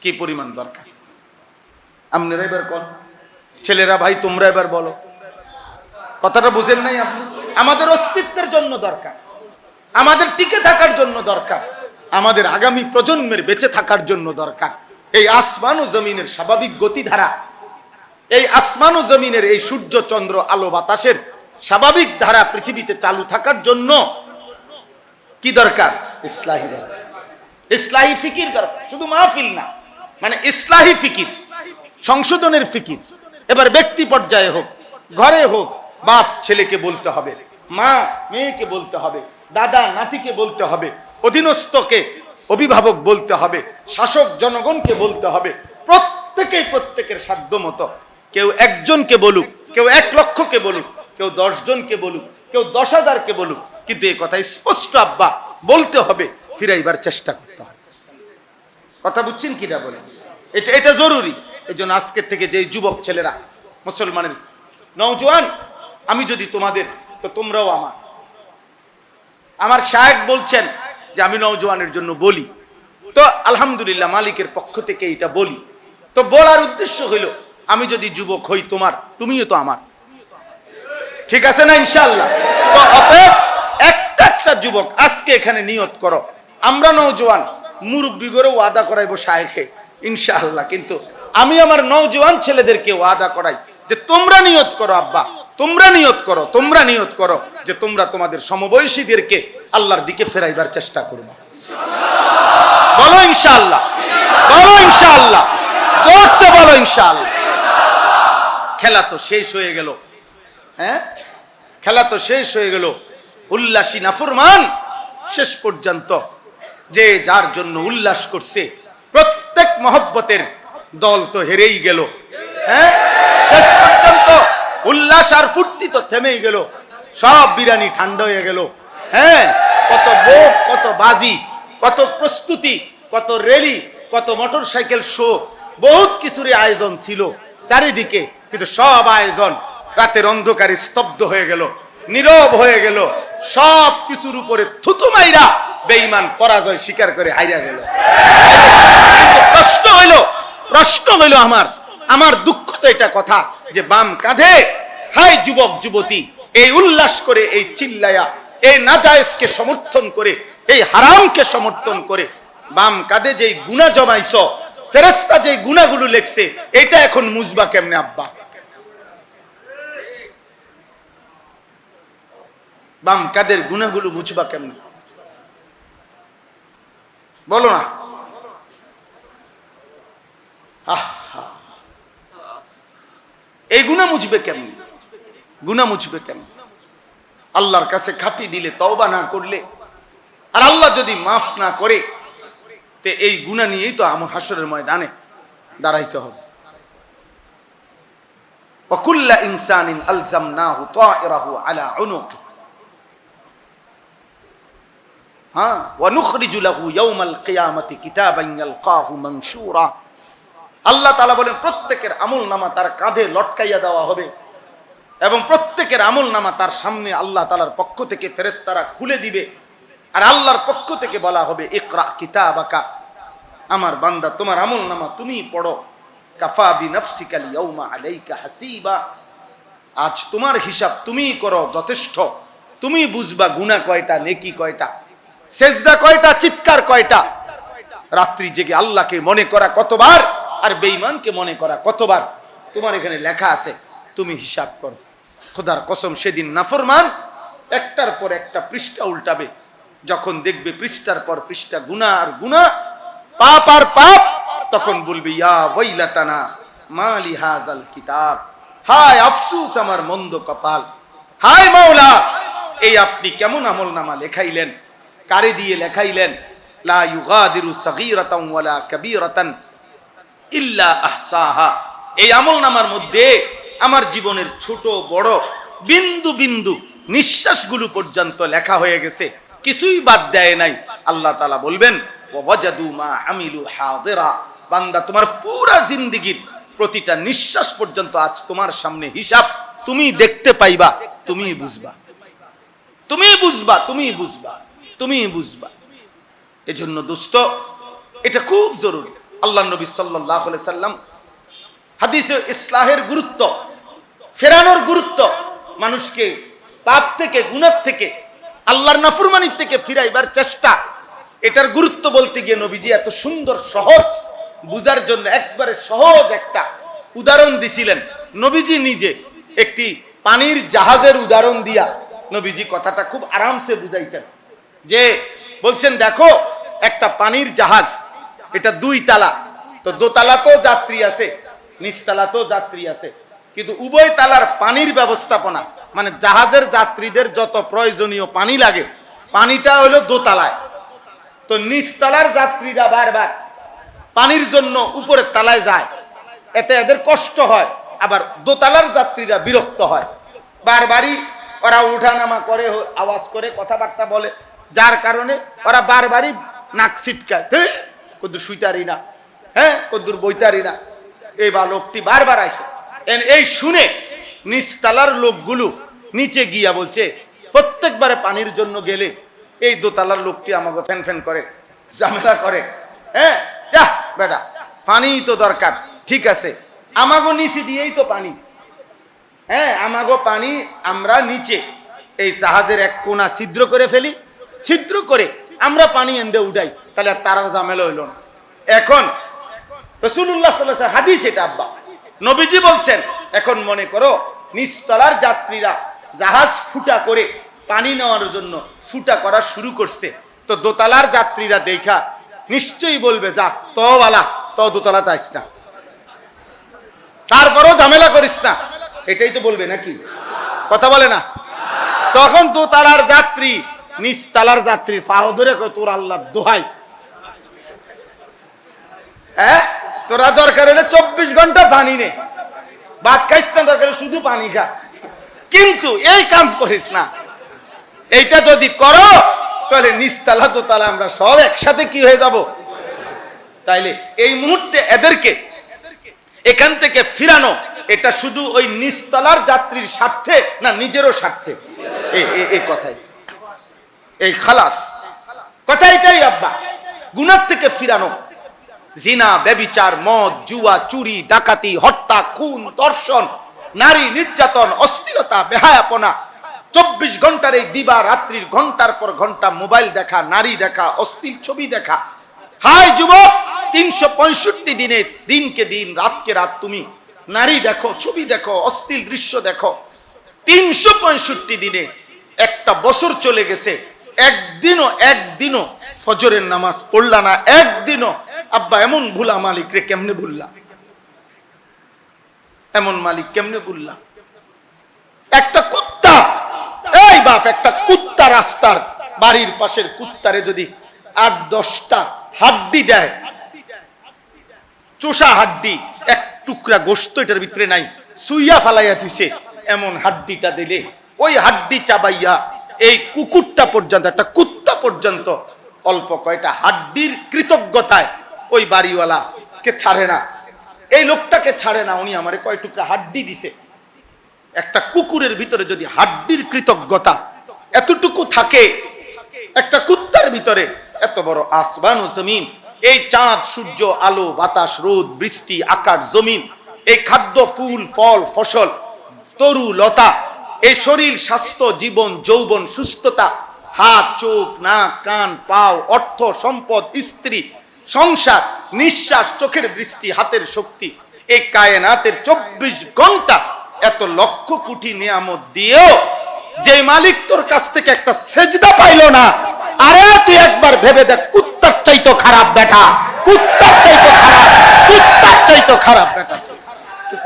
কি পরিমাণ দরকার? আপনারা এবার কোন ছেলেরা, ভাই তোমরা এবার বলো, কথাটা বুঝেন নাই আপনি? আমাদের অস্তিত্বের জন্য দরকার, আমাদের টিকে থাকার জন্য দরকার, আমাদের আগামী প্রজন্মের বেঁচে থাকার জন্য দরকার। এই আসমান ও জমিনের স্বাভাবিক গতিধারা, এই আসমান ও জমিনের এই সূর্য চন্দ্র আলো বাতাসের স্বাভাবিক ধারা পৃথিবীতে চালু থাকার জন্য কি দরকার? ইসলাহি দরকার, ইসলাহি ফিকির দরকার। শুধু মাহফিল না, মানে ইসলাহি ফিকির, সংশোধনের ফিকির। এবার ব্যক্তি পর্যায়ে হোক, ঘরে হোক, বাপ ছেলেকে বলতে হবে, মা মেয়েকে বলতে হবে, দাদা নাতিকে বলতে হবে, অধীনস্থকে অভিভাবক বলতে হবে, শাসক জনগণকে বলতে হবে। প্রত্যেকেই প্রত্যেকের সাধ্য মতো, কেউ একজনকে বলুক, কেউ 1 লক্ষকে বলুক, কেউ 10 জনকে বলুক, কেউ 10,000কে বলুক, কিন্তু এই কথা স্পষ্ট আব্বা বলতে হবে, ফিরাইবার চেষ্টা করতে হবে। কথা বুঝছেন কিনা বলেন? এটা জরুরি। এই জন্য আজকের থেকে যে যুবক ছেলেরা মুসলমানের নওজোয়ান, আমি যদি তোমাদের, তো তোমরাও আমার শায়েখ বলছেন যে আমি নওজোয়ানের জন্য বলি, তো আলহামদুলিল্লাহ মালিকের পক্ষ থেকে এটা বলি। তো বলার উদ্দেশ্য হইল, আমি যদি যুবক হই তোমার, তুমিও তো আমার, ঠিক আছে না ইনশাআল্লাহ? তো অতএব একটা যুবক আজকে এখানে নিয়ত করো, আমরা নওজোয়ান মুরব্বি করে ওয়াদা করাইবো শায়েখে ইনশাআল্লাহ, কিন্তু আমি আমার নওজোয়ান ছেলেদেরকে ওয়াদা করাই যে তোমরা নিয়ত করো আব্বা, তোমরা নিয়ত করো যে তোমরা তোমাদের সমবয়সীদেরকে আল্লাহর দিকে ফেরাইবার চেষ্টা করবে। বলো ইনশাআল্লাহ, বলো ইনশাআল্লাহ, জোরসে বলো ইনশাআল্লাহ। খেলা তো শেষ হয়ে গেল, হ্যাঁ খেলা তো শেষ হয়ে গেল। উল্লাসী নাফরমান শেষ পর্যন্ত যে যার জন্য উল্লাস করছে, প্রত্যেক মহব্বতের দল তো হেরেই গেল। হ্যাঁ, শেষ পর্যন্ত উল্লাস আর ফুর্তি তো থেমেই গেল, সব বিরানি ঠান্ডা হয়ে গেল। হ্যাঁ, কত বোক, কত বাজি, কত প্রস্তুতি, কত রেলি, কত মোটর সাইকেল শো, বহুত কিছুরই আয়োজন ছিল চারিদিকে, কিন্তু সব আয়োজন রাতের অন্ধকারে স্তব্ধ হয়ে গেল, নীরব হয়ে গেল। সব কিছুর উপরে থুতু মাইরা বেঈমান পরাজয় স্বীকার করে হাইরা গেল। প্রশ্ন হইল আমার দুঃখ তো এটা কথা যে বাম কাঁধে হাই যুবক যুবতী এই উল্লাস করে, এই চিল্লায়া, এই নাজায়েজকে সমর্থন করে, এই হারামকে সমর্থন করে বাম কাঁধে যেই গুনাহ জমাইছ, ফেরেশতা যেই গুনাহগুলো লেখছে, এটা এখন মুজবা কেমনে আব্বা? বাম কাঁধের গুনাহগুলো মুছবা কেমনে বলো না? এই গুনাহ মুছবে কেমনে? গুনাহ মুছবে কেমনে? আল্লাহর কাছে খাটি দিলে, তওবা না করলে, আর আল্লাহ যদি মাফ না করে, তে এই গুনাহ নিয়েই তো আমার হাসরের ময়দানে দাঁড়াইতে হবে। ওয়াকুল্লা ইনসানিন আলজামনাহু তায়রাহু আলা উনুকি, হ্যাঁ, ওয়া নুখরিজু লাহু ইয়াওমাল কিয়ামাতি কিতাবান ইয়ালকাহু মানশুরা। আল্লাহ তাআলা বলেন প্রত্যেকের আমলনামা তার কাঁধে লটকাইয়া দেওয়া হবে, এবং প্রত্যেকের আমলনামা তার সামনে আল্লাহ তাআলার পক্ষ থেকে ফেরেশতারা খুলে দিবে, আর আল্লাহর পক্ষ থেকে বলা হবে ইকরা কিতাবাকা, আমার বান্দা তোমার আমলনামা তুমি পড়ো, কাফা বিনাফসিকাল ইয়াউমা আলাইকা হাসিবা, আজ তোমার হিসাব তুমি করো, যথেষ্ট। তুমি বুঝবা গুনাহ কয়টা, নেকি কয়টা, সেজদা কয়টা, চিৎকার কয়টা, রাত্রি জেগে আল্লাহকে মনে করা কতবার, আর বেঈমানকে মনে করা কতবার, তোমার এখানে লেখা আছে, তুমি হিসাব করো। খোদার কসম, সেদিন নাফরমান একটার পর একটা পৃষ্ঠা উল্টাবে, যখন দেখবে পৃষ্ঠার পর পৃষ্ঠা গুনাহ আর গুনাহ, পাপ আর পাপ, তখন বলবে ইয়া ওয়াইলাতানা মা লিহাযাল কিতাব, হায় আফসোস আমার মন্দ কপাল, হায় মাওলা এই আপনি কেমন আমলনামা লেখাইলেন, কারে দিয়ে লেখাইলেন? লা ইউগাদিরু সাগীরাতান ওয়ালা কাবীরাতান ইল্লা আহসাহা, এই আমলনামার মধ্যে আমার জীবনের ছোট বড় বিন্দু বিন্দু নিঃশ্বাসগুলো পর্যন্ত লেখা হয়ে গেছে, কিছুই বাদ দেয় নাই। আল্লাহ তাআলা বলবেন ওয়াজাদু মা আমিলু হাদিরা, বান্দা তোমার পুরা জিন্দেগীর প্রতিটা নিঃশ্বাস পর্যন্ত আজ তোমার সামনে হিসাব তুমি দেখতে পাইবা, তুমি বুঝবা, তুমি বুঝবা, তুমি বুঝবা, তুমি বুঝবা। এজন্য দোস্ত, এটা খুব জরুরি। আল্লাহ নবী সাল্লাল্লাহু আলাইহি সাল্লাম হাদিসে ইসলাহের গুরুত্ব, ফেরানোর গুরুত্ব, মানুষকে পাপ থেকে, গুনাহ থেকে, আল্লাহর নাফরমানির থেকে ফিরাইবার চেষ্টা, এটার গুরুত্ব বলতে গিয়ে নবীজি এত সুন্দর সহজ বুঝার জন্য একবারে সহজ একটা উদাহরণ দিছিলেন। নবীজি নিজে একটি পানির জাহাজের উদাহরণ দিয়া নবীজি কথাটা খুব আরামসে বুঝাইছেন, যে বলছেন দেখো একটা পানির জাহাজ, এটা 2 তালা, তো দোতলাতেও যাত্রী আছে, নিচতলাতেও যাত্রী আছে, কিন্তু উভয় তালার পানির ব্যবস্থাপনা মানে জাহাজের যাত্রীদের যত প্রয়োজনীয় পানি লাগে পানিটা হলো দোতলায়। তো নিচতলার যাত্রীরা বারবার পানির জন্য উপরের তলায় যায়, এতে এদের কষ্ট হয়। আবার দোতলার যাত্রীরা বিরক্ত হয়, বারবারই ওরা উঠানামা করে, আওয়াজ করে, কথাবার্তা বলে, যার কারণে ওরা বারবারই নাক ছিটকায়, কদ্দুর শুইতারি না, হ্যাঁ কদ্দুর বইতারি না। এই বা লোকটি বারবার আসে। এই শুনে নিচতলার লোকগুলো নিচে গিয়া বলছে, প্রত্যেকবারে পানির জন্য গেলে এই দোতলার লোকটি আমাকে ফ্যান ফ্যান করে, ঝামেলা করে, হ্যাঁ যা বেটা পানি তো দরকার, ঠিক আছে আমাগো নিচে দিয়েই তো পানি, হ্যাঁ আমাগো পানি আমরা নিচে এই জাহাজের এক কোণা ছিদ্র করে ফেলি, ছিদ্র করে আমরা পানি এনে উঠাই, তাহলে আর তারার ঝামেলা হইল না। এখন রাসূলুল্লাহ সাল্লাল্লাহু আলাইহি ওয়াসাল্লাম হাদিস এটা আব্বা নবীজি বলছেন, এখন মনে করো নিচতলার যাত্রীরা জাহাজ ফুটা করে পানি নেওয়ার জন্য ফুটা করা শুরু করছে, তো দোতলার যাত্রীরা দেখা নিশ্চয়ই বলবে, যা তো বালা তো দোতলাতে আইস না, তারপরও ঝামেলা করিস না, এটাই তো বলবে নাকি? কথা বলে না? তখন দোতলার যাত্রী নিচতলার যাত্রী ফাহ ধরে তোর আল্লাহ দোহাই, হ্যাঁ তোরা দরকার হলে 24 ঘন্টা পানি নে, ভাত খাইস না, দরকার শুধু পানি খা, কিন্তু এই কাম করিস না। এইটা যদি করো তাহলে নিচতলা দোতলা আমরা সব একসাথে কি হয়ে যাব। তাইলে এই মুহূর্তে এদেরকে এখান থেকে ফিরানো, এটা শুধু ওই নিচতলার যাত্রীর স্বার্থে না নিজেরও স্বার্থে? এই কথাই, এই খালাস কথা এটাই আব্বা, গুনাহ থেকে ফিরানো। জিনা, ব্যভিচার, মদ, জুয়া, চুরি, ডাকাতি, হত্যা, খুন, ধর্ষণ, নারী নির্যাতন, অস্থিরতা, বেহায়াপনা, 24 ঘন্টার এই দিবা রাত্রির ঘন্টার পর ঘন্টা মোবাইল দেখা, নারী দেখা, অশ্লীল ছবি দেখা। হায় যুবক, 365 দিনে দিনকে দিন রাতকে রাত তুমি নারী দেখো, ছবি দেখো, অশ্লীল দৃশ্য দেখো। 365 দিনে একটা বছর চলে গেছে, একদিনও ফজরের নামাজ পড়লা না, একদিনও। আব্বা এমন ভুলা মালিক রে কেমনে ভুললা, এমন মালিক কেমনে ভুললা? একটা কুত্তা, এই বাপ একটা কুত্তা রাস্তার বাড়ির পাশের কুত্তারে যদি 8-10টা হাড্ডি দেয়, চোষা হাড্ডি, এক টুকরা গোশত এটার ভিতরে নাই, সুইয়া ফালাইয়া দিছে, এমন হাড্ডিটা দিলে ওই হাড্ডি চাবাইয়া এই কুকুরটা পর্যন্ত, একটা কুত্তা পর্যন্ত অল্প কয়টা হাড্ডির কৃতজ্ঞতায় ওই বাড়িওয়ালা কে ছাড়ে না, এই লোকটাকে ছাড়ে না, উনি আমারে কয় টুকরা হাড্ডি দিছে। একটা কুকুরের ভিতরে যদি হাড্ডির কৃতজ্ঞতা এতটুকু থাকে, একটা কুত্তার ভিতরে এত বড় আসমান ও জমিন, এই চাঁদ সূর্য, আলো বাতাস, রোদ বৃষ্টি, আকাশ জমিন, এই খাদ্য, ফুল ফল ফসল, তরু লতা, এই শরীর, স্বাস্থ্য, জীবন, যৌবন, সুস্থতা, হাত, চোখ, নাক, কান, পাও, অর্থ, সম্পদ, স্ত্রী, সংসার, নিঃশ্বাস, চোখের দৃষ্টি, হাতের শক্তি, এই কায়নাতের 24 ঘন্টা এত লক্ষ কোটি নিয়ামত দিয়েও যে মালিক তোর কাছ থেকে একটা সেজদা পাইলো না, আরে তুই একবার ভেবে দেখ, কুত্তার চাইতো খারাপ বেটা, কুত্তার চাইতো খারাপ, কুত্তার চাইতো খারাপ বেটা,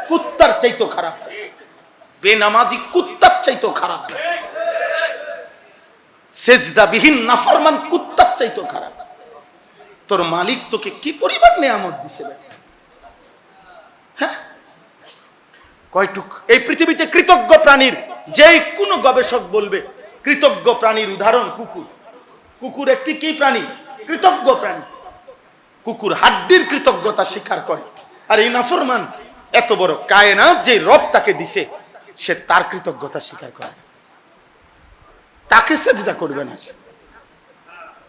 কুত্তার চাইতো খারাপ, বেনামাজি কুত্তার চাইতো খারাপ, সেজদাবিহীন নাফরমান কুত্তার চাইতো খারাপ। তোর মালিক তোকে কি পরিমাণ নিয়ামত দিছে বেটা, হ্যাঁ কয়টুক। এই পৃথিবীতে কৃতজ্ঞ প্রাণীর যেই কোন গবেষক বলবে কৃতজ্ঞ প্রাণীর উদাহরণ কুকুর। কুকুর একটি কি প্রাণী? কৃতজ্ঞ প্রাণী। কুকুর হাড্ডির কৃতজ্ঞতা স্বীকার করে, আর এই নাফরমান এত বড় কায়নাত যে রব তাকে দিছে, সে তার কৃতজ্ঞতা স্বীকার করে, তাকে সেজদা করবে না।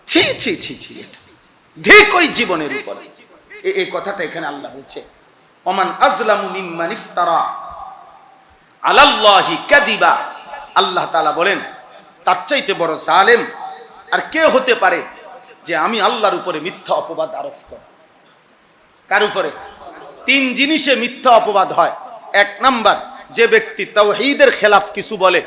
ছি ছি ছি ছি, ঠিক ওই জীবনের উপরে এই কথাটা এখানে আল্লাহ বলছে, ওমান আযলামু মিম্মান ইফতারা আলাল্লাহি কাযিবা। আল্লাহ তাআলা বলেন, তার চাইতে বড় জালেম আর কে হতে পারে যে আমি আল্লাহর উপরে মিথ্যা অপবাদ আরোপ করে। কার উপরে? 3 জিনিসে মিথ্যা অপবাদ হয়। 1 নাম্বার, যে ব্যক্তি তাওহীদের খেলাফ কিছু বলে,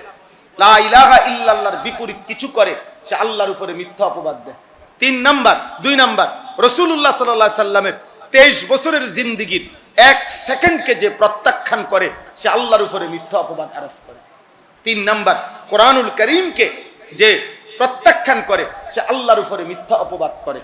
লা ইলাহা ইল্লাল্লাহর বিপরীত কিছু করে, সে আল্লাহর উপরে মিথ্যা অপবাদ দেয়। 2 নাম্বার, রাসূলুল্লাহ সাল্লাল্লাহু আলাইহি সাল্লামের 23 বছরের জিন্দেগীর 1 সেকেন্ডকে যে প্রত্যাখ্যান করে, সে আল্লাহর উপরে মিথ্যা অপবাদ আরোপ করে। তিন নাম্বার, কোরআনুল করিমকে যে প্রত্যাখ্যান করে সে আল্লাহর উপরে মিথ্যা অপবাদ করে।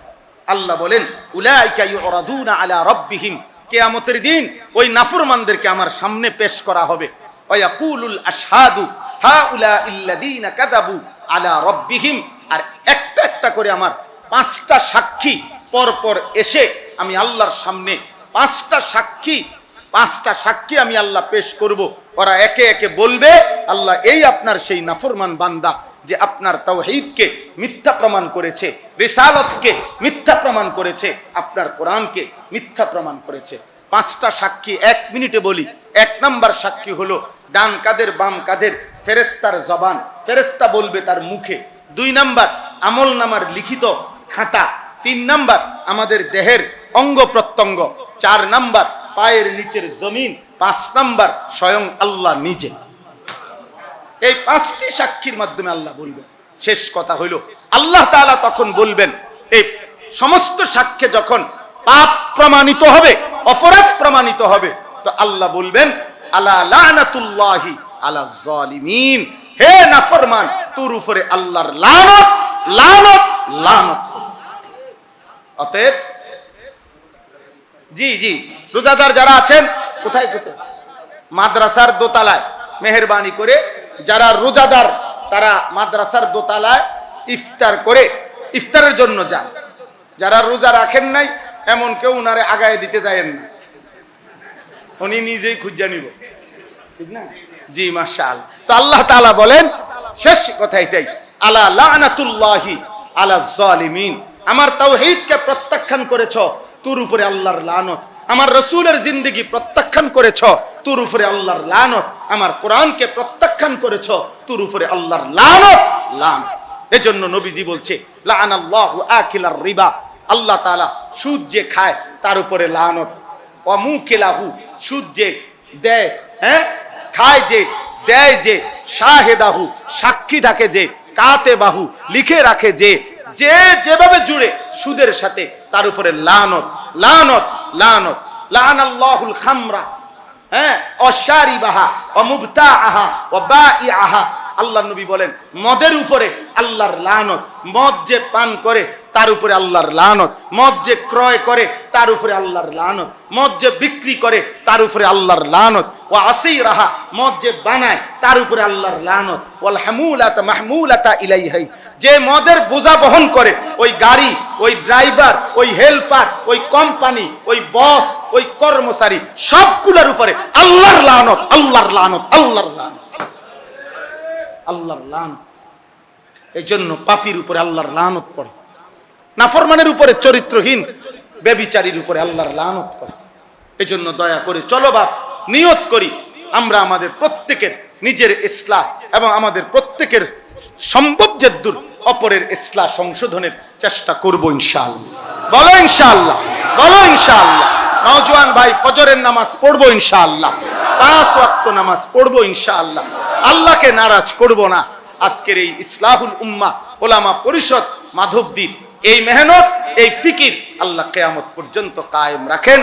আল্লাহ বলেন উলাইকা ইউরাদুনা আলা রাব্বিহিম, কিয়ামতের দিন ওই নাফরমানদেরকে আমার সামনে পেশ করা হবে। ওয়া ইয়াকুলুল আশহাদু হাউলা ইল্লাযীনা কাযাবু আলা রাব্বিহিম, আর একটা একটা করে আমার পাঁচটা সাক্ষী পরপর এসে আমি আল্লাহর সামনে পাঁচটা সাক্ষী আমি আল্লাহ পেশ করব। ওরা একে একে বলবে, আল্লাহ এই আপনার সেই নাফরমান বান্দা যে আপনার তাওহীদকে মিথ্যা প্রমাণ করেছে, রিসালাতকে মিথ্যা প্রমাণ করেছে, আপনার কোরআনকে মিথ্যা প্রমাণ করেছে। পাঁচটা সাক্ষী 1 মিনিটে বলি। 1 নাম্বার সাক্ষী হলো ডান কাদের বাম কাদের ফেরেশতার জবান, ফেরেশতা বলবে তার মুখে। 2 নাম্বার আমল নামার লিখিত খাতা। 3 নাম্বার আমাদের দেহের অঙ্গ প্রত্যঙ্গ। 4 নাম্বার পায়ের নিচের জমিন। 5 নাম্বার স্বয়ং আল্লাহ নিজে। এই 5টি সাক্ষীর মাধ্যমে আল্লাহ বলবেন। শেষ কথা হইল আল্লাহ তাআলা তখন বলবেন, এই সমস্ত সাক্ষ্যে যখন পাপ প্রমাণিত হবে, অপরাধ প্রমাণিত হবে, তো আল্লাহ বলবেন আলা লানাতুল্লাহি আলা যালিমিন, হে নাফরমান তোর উপরে আল্লাহর লানত লানত লানত। অতএব জি রোজাদার যারা আছেন কোথায় মাদ্রাসার দোতলায় মেহেরবানি করে যারা রোজাদার তারা মাদ্রাসার দোতলায় ইফতার করে ইফতারের জন্য যান। যারা রোজা রাখেন নাই এমন কেউ উনারে আগায় দিতে যায়েন না, উনি নিজেই খুঁজে নিব, ঠিক না? জি মাশাআল্লাহ। তো আল্লাহ তাআলা বলেন শেষ কথা এটাই, আলা লানাতুল্লাহি আলা যালিমিন, আমার তাওহীদকে প্রত্যাখ্যান করেছো তোর উপরে আল্লাহর লানত, আমার রাসূলের জিন্দেগি প্রত্যাখ্যান করেছো তোর উপরে আল্লাহর লানত, আমার কোরআনকে প্রত্যাখ্যান করেছো তোর উপরে আল্লাহর লানত লানত। এজন্য নবীজি বলছে লাআনাল্লাহু আকিলার রিবা, আল্লাহ তাআলা সুদ যে খায় তার উপরে লানত। ওয়া মুকিলাহু, সুদ যে দেয়, খায় যে, দেয় যে, শাহেদাহু, সাক্ষী থাকে যে, কাতেবাহু, লিখে রাখে যে, যে যেভাবে জুড়ে সুদের সাথে তার উপরে লানত লানত লানত। লাআনাল্লাহুল খামরা, অশারিবাহা ওয়া মুবতাআহা ওয়া বাঈআহা, আল্লাহ নবী বলেন মদের উপরে আল্লাহর লানত, মদ যে পান করে তার উপরে আল্লাহর লানত, মদ যে ক্রয় করে তার উপরে আল্লাহর লানত, মদ যে বিক্রি করে তার উপরে আল্লাহর লানত, ওয়া আসীরাহা, মদ যে বানায় তার উপরে আল্লাহর লানত, ওয়াল হামুলাতা মাহমুলাতা ইলাইহি, যে মদের বোঝা বহন করে ওই গাড়ি, ওই ড্রাইভার, ওই হেল্পার, ওই কোম্পানি, ওই বস, ওই কর্মচারী, সবগুলোর উপরে আল্লাহর লানত আল্লাহর লানত আল্লাহর লানত আল্লাহর লানত। এই জন্য পাপীর উপরে আল্লাহর লানত পড়ে, নাফরমানের উপরে, চরিত্রহীন ব্যভিচারীর উপরে আল্লাহর লানত পড়ে। এই জন্য দয়া করে চলো বাপ নিয়ত করি আমরা আমাদের প্রত্যেকের নিজের ইসলাহ এবং আমাদের প্রত্যেকের সম্ভব যেদূর অপরের ইসলাহ সংশোধনের চেষ্টা করব ইনশাআল্লাহ। বলো ইনশাআল্লাহ, বলো ইনশাআল্লাহ। নওজোয়ান ভাই ফজরের নামাজ পড়বো ইনশাআল্লাহ, 5 ওয়াক্ত নামাজ পড়বো ইনশাআল্লাহ, আল্লাহকে নারাজ করব না। আজকের এই ইসলাহুল উম্মাহ ওলামা পরিষদ মাধবদীর এই মেহনত, এই ফিকির আল্লাহ কিয়ামত পর্যন্ত কায়েম রাখেন।